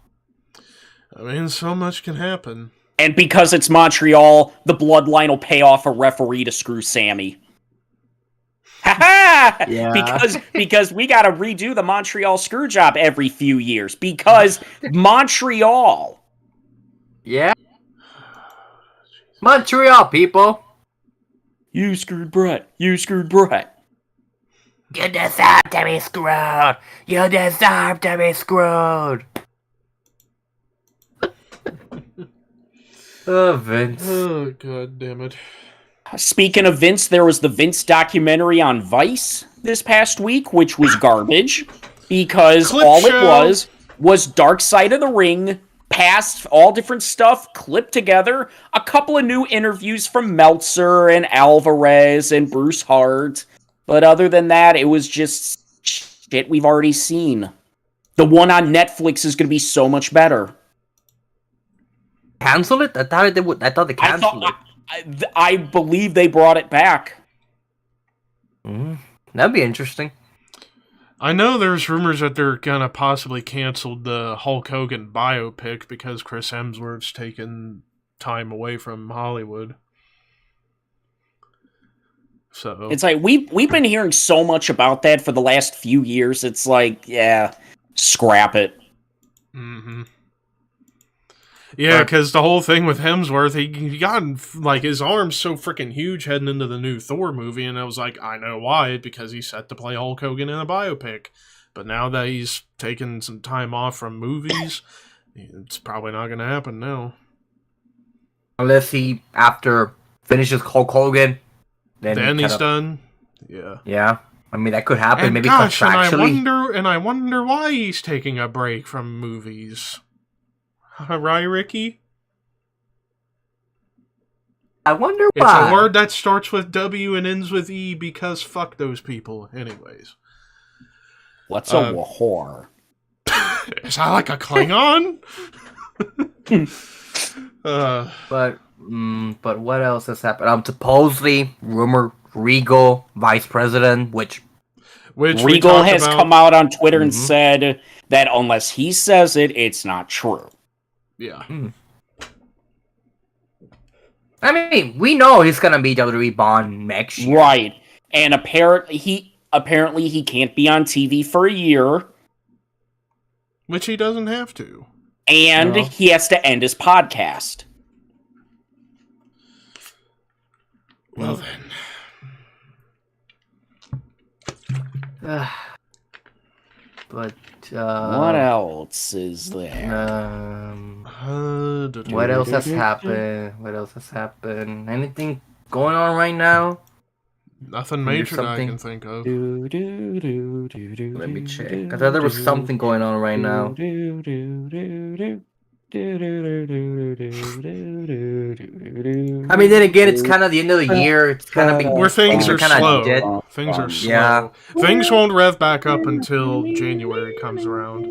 I mean, so much can happen. And because it's Montreal, the Bloodline will pay off a referee to screw Sammy. Ha-ha! Yeah. Because we gotta redo the Montreal screw job every few years. Because Montreal. Yeah. Montreal, people. You screwed Brett. You screwed Brett. You deserve to be screwed. You deserve to be screwed. Oh, Vince. Oh, God damn it. Speaking of Vince, there was the Vince documentary on Vice this past week, which was garbage. Because it was Dark Side of the Ring, past all different stuff, clipped together, a couple of new interviews from Meltzer and Alvarez and Bruce Hart. But other than that, it was just shit we've already seen. The one on Netflix is going to be so much better. Cancel it? I thought they would. I thought they canceled it. I believe they brought it back. That'd be interesting. I know there's rumors that they're gonna possibly cancel the Hulk Hogan biopic because Chris Hemsworth's taken time away from Hollywood. So it's like we've been hearing so much about that for the last few years. It's like, yeah, scrap it. Mm-hmm. Yeah, because the whole thing with Hemsworth, he got like his arms so freaking huge heading into the new Thor movie, and I was like, I know why, because he's set to play Hulk Hogan in a biopic. But now that he's taken some time off from movies, it's probably not going to happen now. Unless he, after finishes Hulk Hogan, then he's done. Yeah. Yeah. I mean, that could happen. And maybe gosh, contractually. And I wonder why he's taking a break from movies. Right, Ricky? I wonder It's why. a word that starts with W and ends with E because fuck those people. Anyways. What's a whore? Is that like a Klingon? But what else has happened? Supposedly, rumor Regal vice president, which Regal has come out on Twitter and said that unless he says it, it's not true. Yeah. I mean, we know he's gonna be WWE Bond next year, right? And apparently he can't be on TV for a year, which he doesn't have to, and he has to end his podcast. Well then. But what else is there? What else has happened? Anything going on right now? Nothing major that I can think of. Let me check. I thought there was something going on right now. I mean, then again, it's kind of the end of the year. It's kind of where things are slow. Dead. Things are slow. Yeah. Things won't rev back up until January comes around.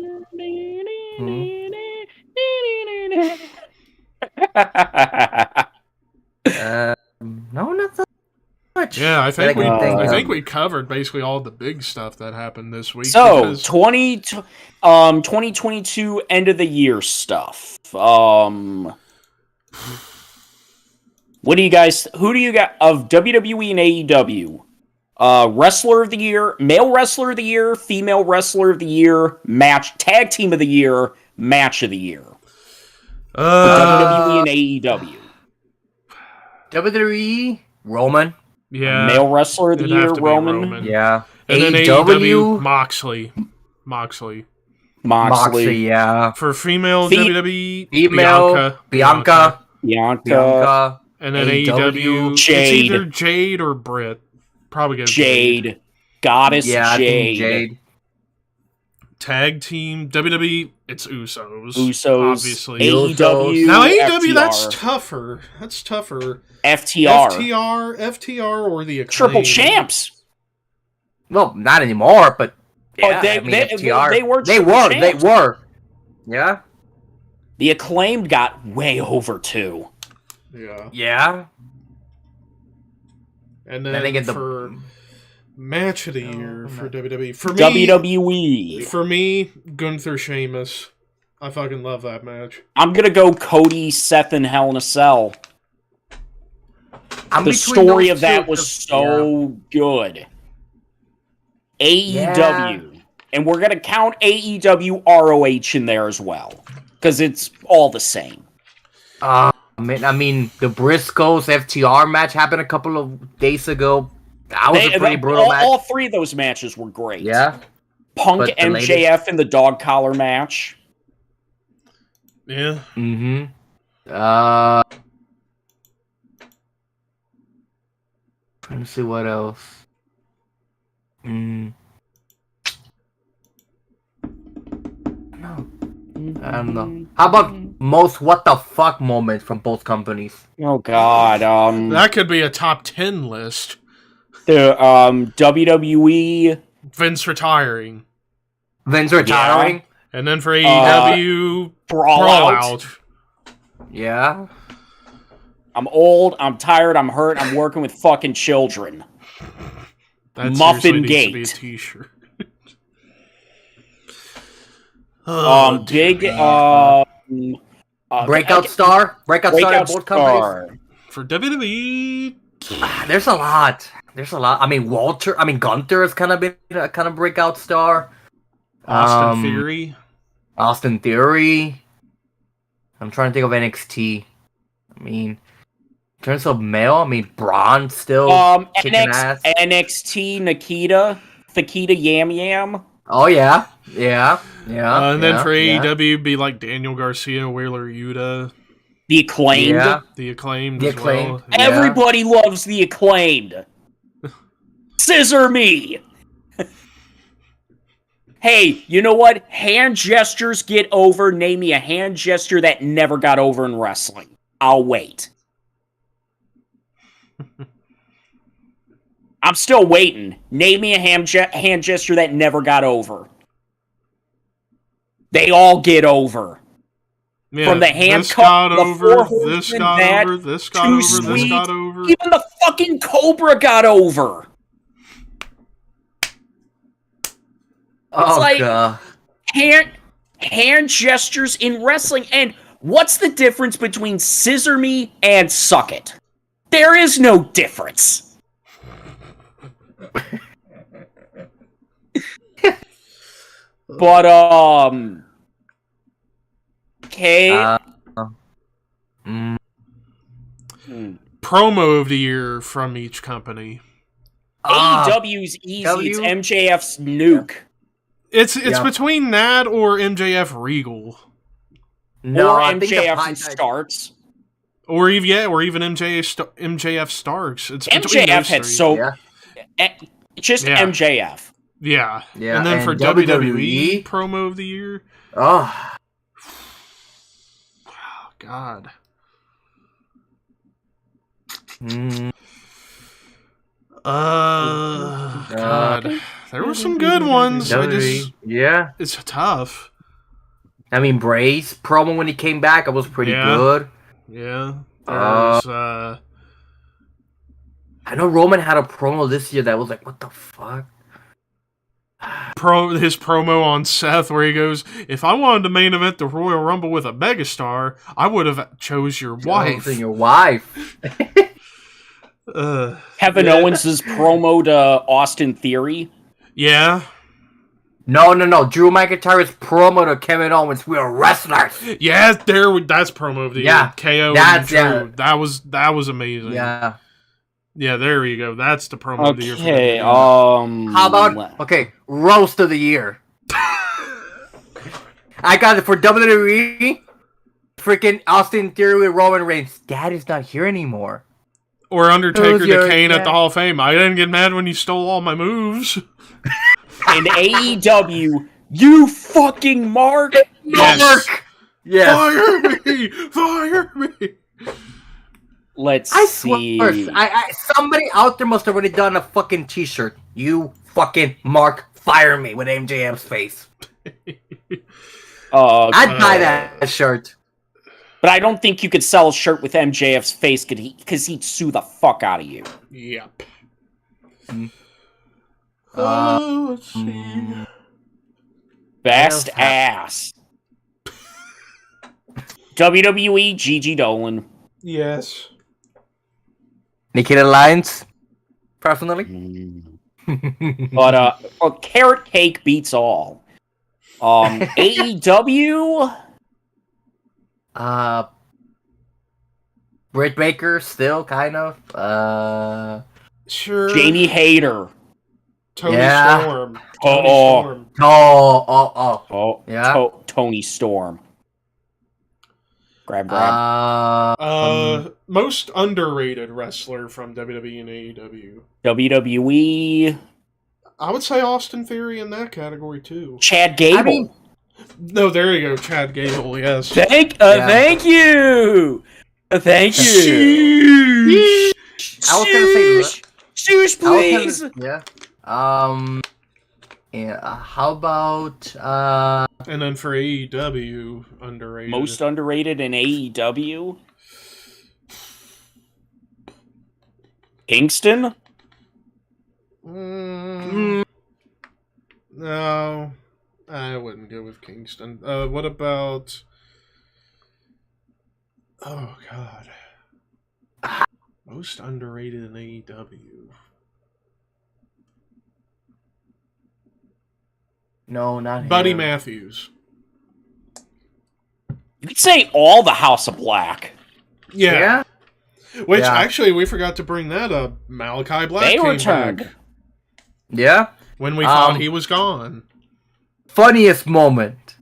No, not so much. Yeah, I think we covered basically all the big stuff that happened this week. So, 2022 end of the year stuff. What do you guys? Who do you got of WWE and AEW? Wrestler of the year, male wrestler of the year, female wrestler of the year, tag team of the year, match of the year. WWE and AEW. WWE, Roman. Yeah. Male wrestler of the year, Roman. Yeah. And then AEW, Moxley, yeah. For female WWE, Bianca. And then AEW, Jade. It's either Jade or Britt. Probably gonna Jade. Goddess Jade. I think Jade. Tag team, WWE, it's Usos. Obviously. AEW. Now AEW, FTR. that's tougher. FTR or the Acclaim. Triple champs. Well, not anymore, but yeah, FTR. They were. Yeah. The Acclaimed got way over too. Yeah. And then for match of the year for WWE. For me, Gunther Sheamus. I fucking love that match. I'm gonna go Cody, Seth, and Hell in a Cell. The story of that was so good. AEW. And we're gonna count AEW ROH in there as well. Because it's all the same. I mean, the Briscoes FTR match happened a couple of days ago. That was a pretty brutal match. All three of those matches were great. Yeah. Punk MJF in the dog collar match. Yeah. Mm-hmm. Trying to see what else. No. I don't know. How about most what the fuck moments from both companies? Oh god, that could be a top 10 list. The WWE Vince retiring. Vince retiring. And then for AEW, Brawl Out. Yeah. I'm old, I'm tired, I'm hurt, I'm working with fucking children. That Muffin Gate. Gate. Needs to be a t-shirt. Breakout Star? Breakout Star in both companies? For WWE... There's a lot. I mean, Gunther has kind of been a kind of breakout star. Austin Theory. I'm trying to think of NXT. I mean, in terms of male, Braun still kicking ass. NXT Nikita Yam Yam. Oh yeah. And then for AEW, be like Daniel Garcia, Wheeler Yuta. The Acclaimed. Yeah. The Acclaimed as well. Yeah. Everybody loves the Acclaimed. Scissor me! Hey, you know what? Hand gestures get over. Name me a hand gesture that never got over in wrestling. I'll wait. I'm still waiting. Name me a hand gesture that never got over. They all get over. Yeah, from the handcuff, the four this got over, this got over, sweet, this got over. Even the fucking Cobra got over. It's like hand gestures in wrestling. And what's the difference between scissor me and suck it? There is no difference. But okay. Promo of the year from each company. AEW's easy. It's MJF's nuke. It's between that or MJF Regal. No, or MJF Starks. Or even MJF Starks. It's MJF had just MJF. Yeah. And then for WWE promo of the year. Oh God. God. There were some good ones. It's tough. I mean, Bray's promo when he came back, it was pretty good. Yeah. I know Roman had a promo this year that was like, what the fuck? His promo on Seth where he goes, if I wanted to main event the Royal Rumble with a megastar, I would have chose your wife. Your wife. Kevin Owens' promo to Austin Theory. Yeah. No. Drew McIntyre's promo to Kevin Owens. We are wrestlers. Yeah, that's promo of the year. KO and Drew. Yeah. That was amazing. Yeah. Yeah, there you go. That's the promo of the year. Okay, how about roast of the year? I got it for WWE. Freaking Austin Theory with Roman Reigns. Dad is not here anymore. Or Undertaker to Kane at the Hall of Fame. I didn't get mad when you stole all my moves. And AEW, you fucking Mark. Yes. Fire me. Let's see. Somebody out there must have already done a fucking t-shirt. You fucking Mark, fire me with MJF's face. I'd buy that shirt. But I don't think you could sell a shirt with MJF's face because he'd sue the fuck out of you. Yep. Let's see. Best ass. WWE, Gigi Dolan. Yes. Nikita Lyons, personally. But Carrot Cake beats all. AEW. Britt Baker still kind of. Sure. Jamie Hayter. Tony Storm. Tony Storm. Grab. Most underrated wrestler from WWE and AEW. WWE. I would say Austin Theory in that category too. Chad Gable. No, there you go, Chad Gable. Yes. Thank you. Thank you. I was gonna say Shoosh, please. How about And then for AEW, underrated. Most underrated in AEW? Kingston? No, I wouldn't go with Kingston. What about? Oh God, most underrated in AEW. No, not Buddy him. Matthews. You could say all the House of Black. Yeah. Which Yeah. actually we forgot to bring that up. Malachi Black They came returned. back Yeah. when we thought he was gone. Funniest moment.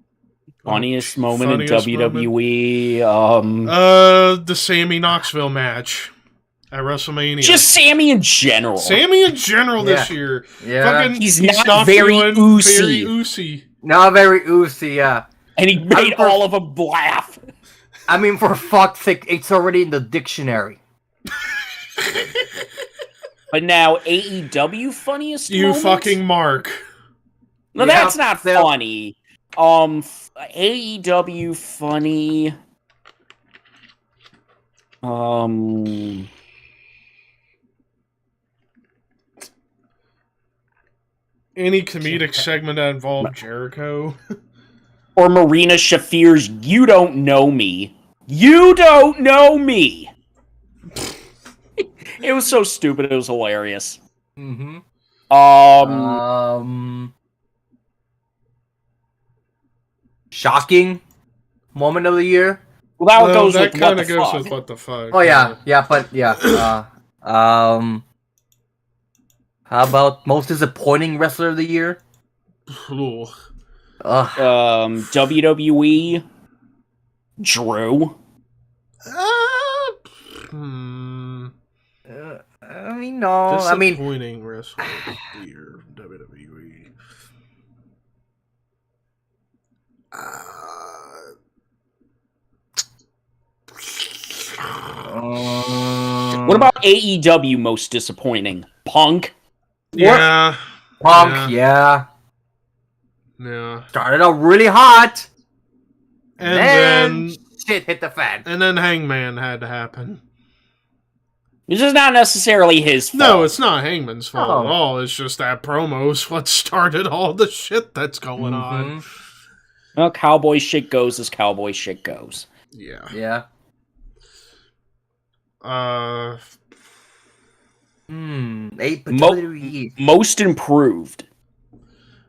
Funniest moment in Funniest WWE. The Sammy Knoxville match at WrestleMania. Just Sammy in general. Sammy in general this year. Yeah. Fucking, He's not very feeling oozy. Very oozy. Not very oozy, yeah. And he made all of them laugh. I mean, for fuck's sake, it's already in the dictionary. But now AEW funniest You moment? fucking Mark. No, Yeah, that's not funny. AEW funny. Any comedic segment that involved Jericho. Or Marina Shafir's "You Don't Know Me." You don't know me. It was so stupid. It was hilarious. Mm-hmm. Shocking moment of the year. Well, that goes that with what the kinda goes fuck. with what the fuck. Oh yeah. How about most disappointing wrestler of the year? Ooh. WWE. Drew. I mean, no. I mean, disappointing wrestler of the year, WWE. What about AEW most disappointing? Punk? Yeah. Punk, yeah. Started out really hot. And then shit hit the fan. And then Hangman had to happen. This is not necessarily his fault. No, it's not Hangman's fault at all. It's just that promo's what started all the shit that's going on. Well, cowboy shit goes as cowboy shit goes. Yeah. Yeah. Most improved.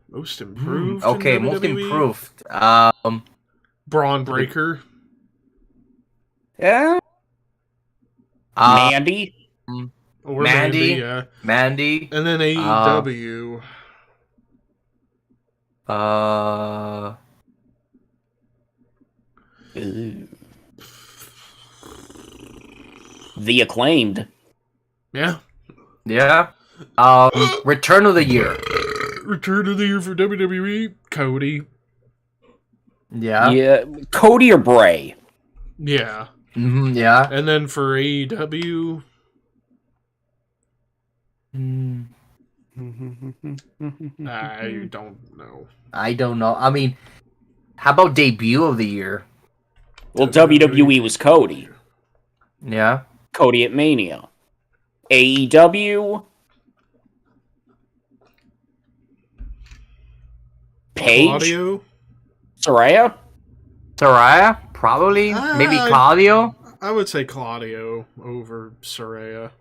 Most improved. Okay, in most WWE? improved. Braun Breaker. Yeah. Mandy. Or Mandy. Yeah. Mandy. And then AEW. The Acclaimed. Yeah. Yeah. Return of the year. Return of the year for WWE. Cody. Yeah. Yeah. Cody or Bray. Yeah. Yeah. And then for AEW. I don't know. I don't know. I mean, how about debut of the year? Well, WWE was Cody. Yeah. Cody at Mania. AEW. Paige. Claudio. Saraya. Saraya, probably. Maybe Claudio. I would say Claudio over Saraya.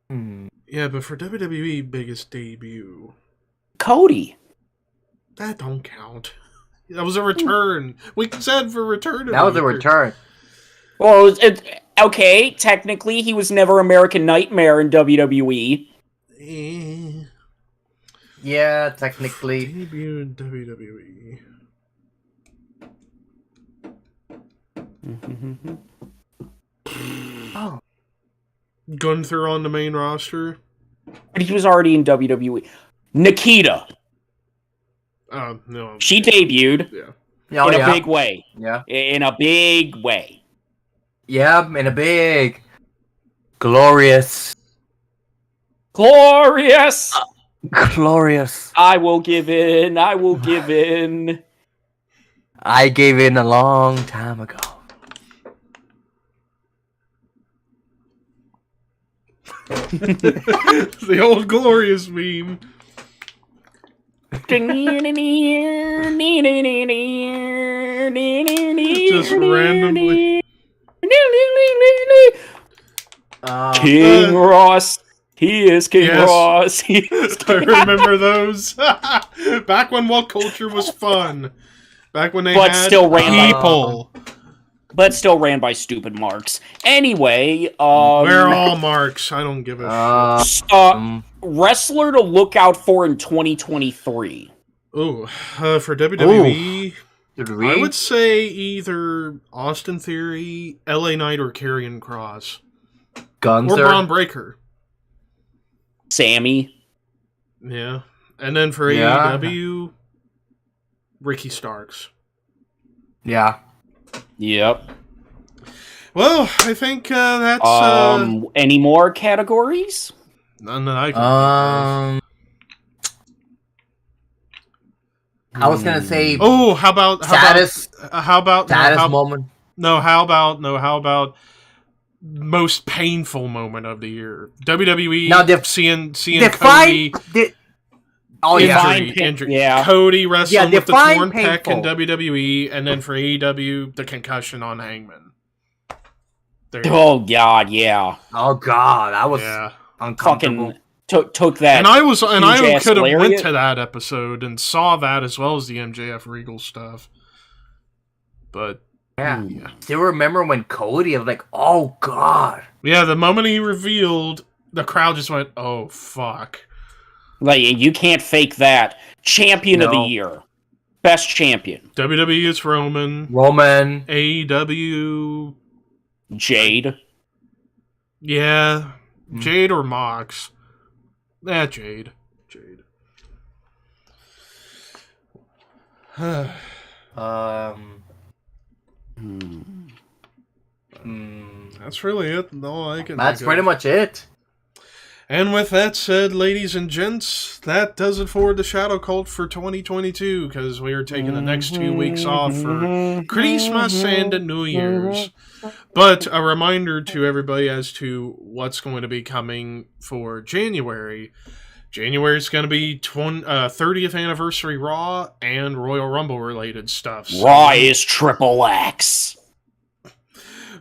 Yeah, but for WWE biggest debut, Cody. That don't count. That was a return. We said for return. That was a return. Well, okay. Technically, he was never American Nightmare in WWE. Yeah, technically. Debut in WWE. Oh. Gunther on the main roster. But he was already in WWE. Nikita. No. She debuted. Yeah. In a big way. Yeah. In a big way. Yeah, in a big, glorious Glorious! Glorious. I will give in. I will give in. I gave in a long time ago. The old glorious meme. Just randomly. King Ross. He is King Yes. Ross. He is I remember those. Back when What Culture was fun. Back when they But had still ran by- people. But still ran by stupid marks. Anyway, We're all marks. I don't give a shit. Wrestler to look out for in 2023. Ooh, for WWE, I would say either Austin Theory, LA Knight, or Karrion Kross. Gunther. Or Braun Breaker. Sammy. Yeah. And then for AEW, Ricky Starks. Yeah. Yep. Well, I think that's... any more categories? None that I can I was gonna say. Oh, how about saddest moment? No, how about most painful moment of the year? WWE. Now, seeing Cody. Injury. Yeah. Cody wrestling with the torn painful. pec in WWE, and then for AEW, the concussion on Hangman. Oh God, yeah. Oh God, I was uncomfortable. Took that. And I could have lariat. went to that episode and saw that as well as the MJF Regal stuff. But yeah. Still remember when Cody was like, "Oh God." Yeah, the moment he revealed, the crowd just went, "Oh fuck." Like, you can't fake that. Champion of the year. Best champion. WWE is Roman. AEW. Jade. Yeah. Jade or Mox. Jade. That's really it. All I can That's pretty much it. And with that said, ladies and gents, that does it for the Shadow Kvlt for 2022, because we are taking the next 2 weeks off for Christmas and New Year's. But a reminder to everybody as to what's going to be coming for January. January is going to be 30th anniversary Raw and Royal Rumble related stuff. So Raw is Triple X.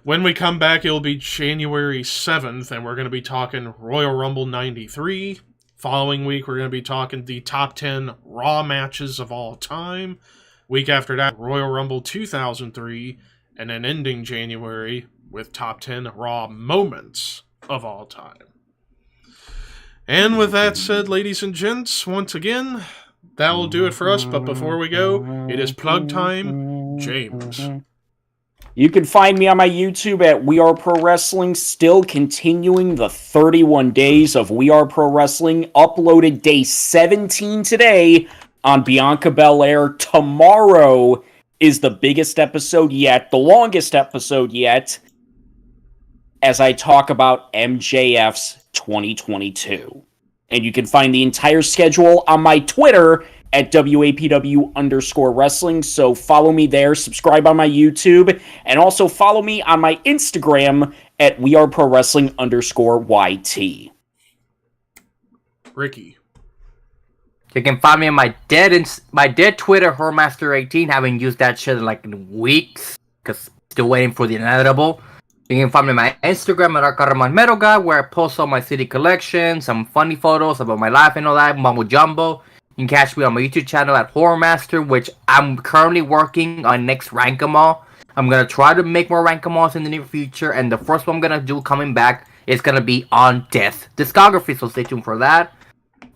when we come back, it'll be January 7th, and we're going to be talking Royal Rumble 93. Following week, we're going to be talking the top 10 Raw matches of all time. Week after that, Royal Rumble 2003, and then ending January with top 10 Raw moments of all time. And with that said, ladies and gents, once again, that will do it for us. But before we go, it is plug time. James. You can find me on my YouTube at We Are Pro Wrestling, still continuing the 31 days of We Are Pro Wrestling, uploaded day 17 today on Bianca Belair. Tomorrow is the biggest episode yet, the longest episode yet, as I talk about MJF's 2022. And you can find the entire schedule on my Twitter at WAPW_wrestling. So follow me there, subscribe on my YouTube, and also follow me on my Instagram at WeAreProWrestling_YT. Ricky. You can find me on my dead Twitter, Hermaster18. Haven't used that shit in like weeks, because still waiting for the inevitable. You can find me on my Instagram at Arcaramon Metal Guy, where I post all my CD collection, some funny photos about my life and all that, mumbo jumbo. You can catch me on my YouTube channel at Horror Master, which I'm currently working on next Rank-A-Mall. I'm going to try to make more Rank-A-Malls in the near future, and the first one I'm going to do coming back is going to be on Death Discography, so stay tuned for that.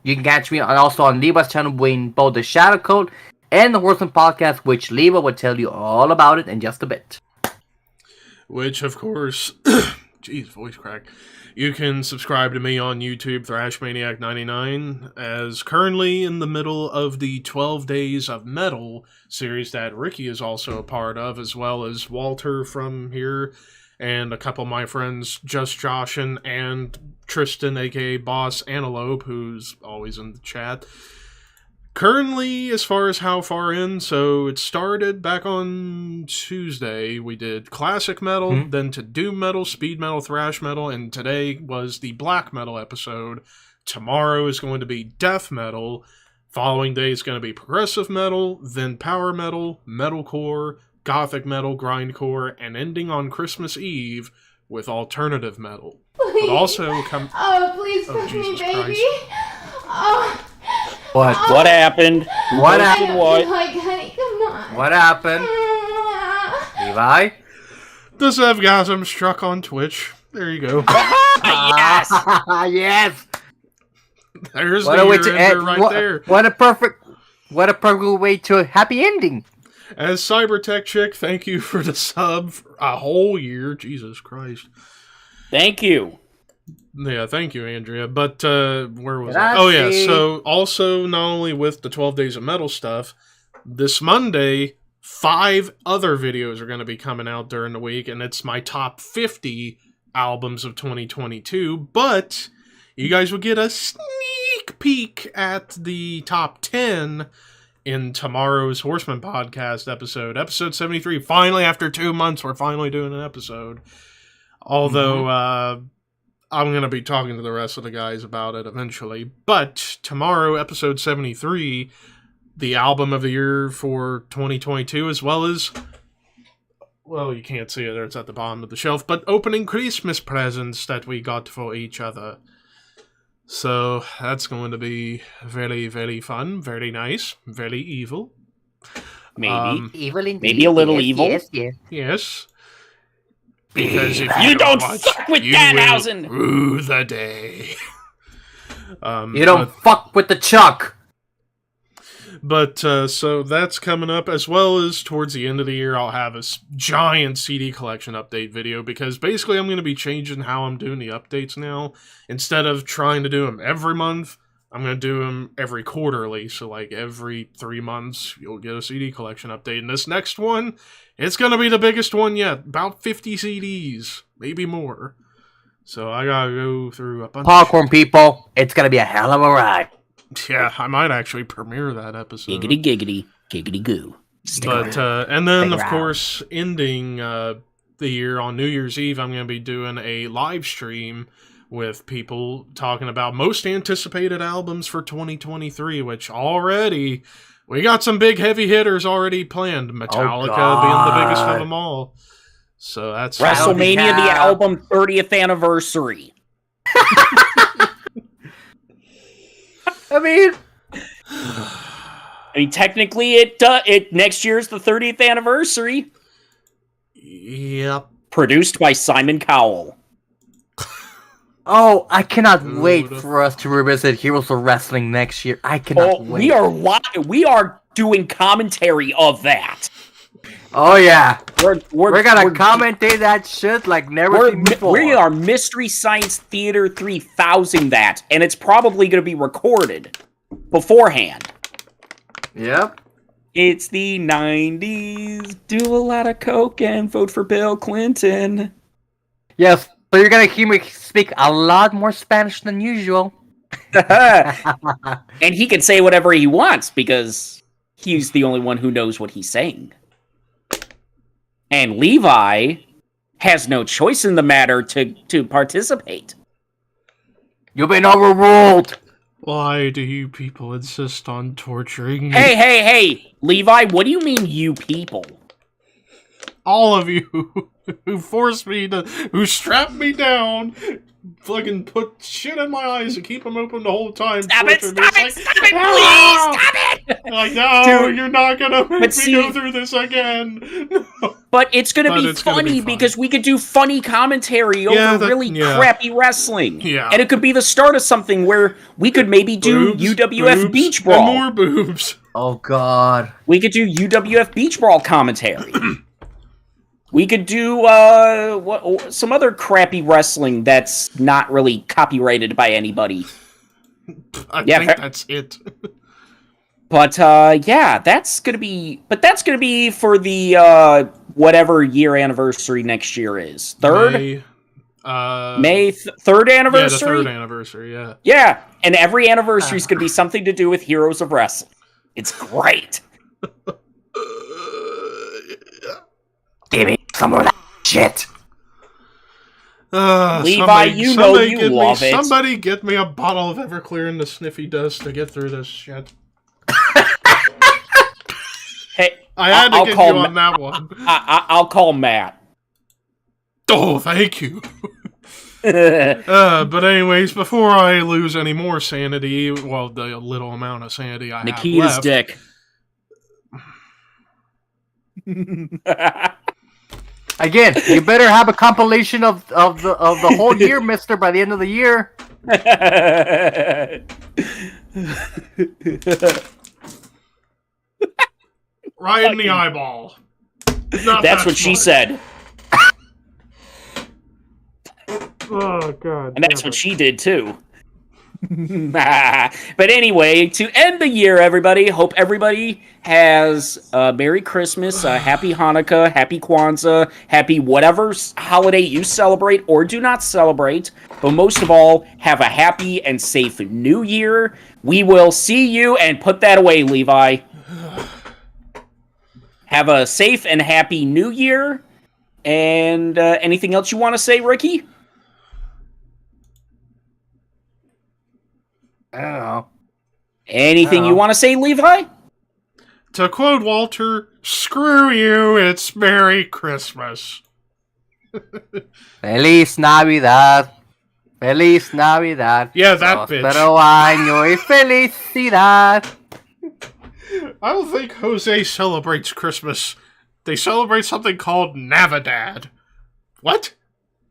You can catch me also on Leva's channel doing both the Shadow Kvlt and the Horseman Podcast, which Leva will tell you all about it in just a bit. Which, of course, jeez, voice crack. You can subscribe to me on YouTube, ThrashManiac99, as currently in the middle of the 12 Days of Metal series that Ricky is also a part of, as well as Walter from here, and a couple of my friends, Just Joshin and Tristan, aka Boss Antelope, who's always in the chat. Currently, as far as how far in, so it started back on Tuesday. We did classic metal, then to doom metal, speed metal, thrash metal, and today was the black metal episode. Tomorrow is going to be death metal. Following day is going to be progressive metal, then power metal, metalcore, gothic metal, grindcore, and ending on Christmas Eve with alternative metal. Please. But also come. Oh, please touch me, baby. Oh. What happened? What happened? What? Like, honey, come on. What happened? Levi? The Zevgasm struck on Twitch. There you go. Yes! Yes! There's What the a way to year end, ender right there. What a perfect way to a happy ending. As Cybertech Chick, thank you for the sub for a whole year. Jesus Christ. Thank you. Yeah, thank you, Andrea. But, where was I? Oh, yeah, so also not only with the 12 Days of Metal stuff, this Monday, 5 other videos are going to be coming out during the week, and it's my top 50 albums of 2022, but you guys will get a sneak peek at the top 10 in tomorrow's Horseman Podcast episode 73. Finally, after 2 months, we're finally doing an episode. Although, I'm going to be talking to the rest of the guys about it eventually. But tomorrow, episode 73, the album of the year for 2022, as well as, well, you can't see it there, it's at the bottom of the shelf, but opening Christmas presents that we got for each other. So that's going to be very, very fun, very nice, very evil. Maybe. Evil indeed. Maybe a little evil. Yes. Because if You don't watch, fuck with you Danhausen! will rue the day. You don't fuck with the Chuck! But, so that's coming up, as well as towards the end of the year, I'll have a giant CD collection update video, because basically I'm going to be changing how I'm doing the updates now. Instead of trying to do them every month, I'm going to do them every quarterly, so like every 3 months, you'll get a CD collection update. And this next one, it's going to be the biggest one yet, about 50 CDs, maybe more. So I gotta go through a bunch Popcorn people, it's gonna be a hell of a ride. Yeah, I might actually premiere that episode. Giggity giggity, giggity goo. But, and then, Stick of around. course, ending the year on New Year's Eve, I'm going to be doing a live stream with people talking about most anticipated albums for 2023, which already, we got some big heavy hitters already planned. Metallica being the biggest of them all. So that's... WrestleMania, the album 30th anniversary. I mean, Technically, it next year's the 30th anniversary. Yep. Produced by Simon Cowell. oh, I cannot Who wait would've- for us to revisit Heroes of Wrestling next year. I cannot wait. We are doing commentary of that. Oh yeah, We're gonna commentate that shit like never seen before. We are Mystery Science Theater 3000 that, and it's probably going to be recorded beforehand. Yep. It's the 90s. Do a lot of coke and vote for Bill Clinton. Yes. So you're gonna hear me speak a lot more Spanish than usual. And he can say whatever he wants because he's the only one who knows what he's saying. And Levi has no choice in the matter to participate. You've been overruled. Why do you people insist on torturing me? Hey, Levi, what do you mean, you people? All of you who forced me to, who strapped me down, fucking put shit in my eyes and keep them open the whole time. Stop it, torture me. It's like, please, "Ah!" stop it! Like, no, Dude, you're not gonna make but me go through this again. No. But it's gonna be It's gonna funny be fun. because we could do funny commentary over really crappy wrestling. Yeah. And it could be the start of something where we could maybe do Boobs, UWF boobs, Beach Brawl. And more boobs. Oh god. We could do UWF Beach Brawl commentary. We could do some other crappy wrestling that's not really copyrighted by anybody. I Yeah, think that's it. But yeah, that's gonna be for the whatever year anniversary next year is. Third third anniversary. Yeah, the third anniversary. Yeah. Yeah, and every anniversary is gonna be something to do with Heroes of Wrestling. It's great. Give me some of that shit. Levi, you know you love it. Somebody get me a bottle of Everclear and the sniffy dust to get through this shit. Hey, I had to get you on that one. I'll call Matt. Oh, thank you. But anyways, before I lose any more sanity, well, the little amount of sanity I Nikita's have left, dick. Again, you better have a compilation of the whole year, mister, by the end of the year. right in the eyeball. That's what she said. Oh, God. And that's what she did, too. But anyway, to end the year, everybody, hope everybody has a Merry Christmas, a Happy Hanukkah, Happy Kwanzaa, Happy whatever holiday you celebrate or do not celebrate. But most of all, have a happy and safe New Year. We will see you, and put that away, Levi. Have a safe and happy New Year. And anything else you want to say, Ricky? I don't know. Anything you want to say, Levi? To quote Walter, screw you, it's Merry Christmas. Feliz Navidad. Feliz Navidad. Yeah, that bitch. Prospero año y felicidad. I don't think Jose celebrates Christmas. They celebrate something called Navidad. What?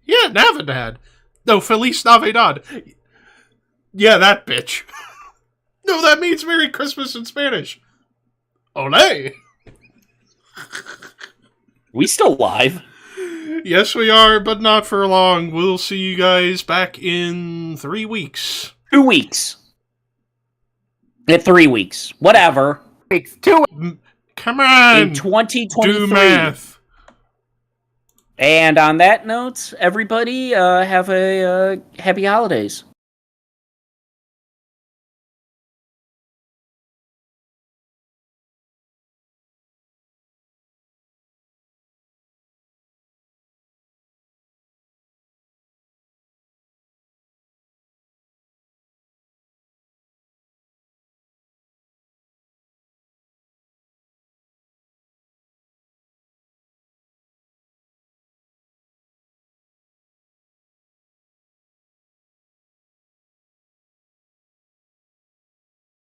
Yeah, Navidad. No, Feliz Navidad. Yeah, that bitch. No, that means Merry Christmas in Spanish. Olé! We still live? Yes, we are, but not for long. We'll see you guys back in 3 weeks. 2 weeks. 3 weeks. Whatever. It's 2 Come on! In 2023. Do math. And on that note, everybody, have a happy holidays.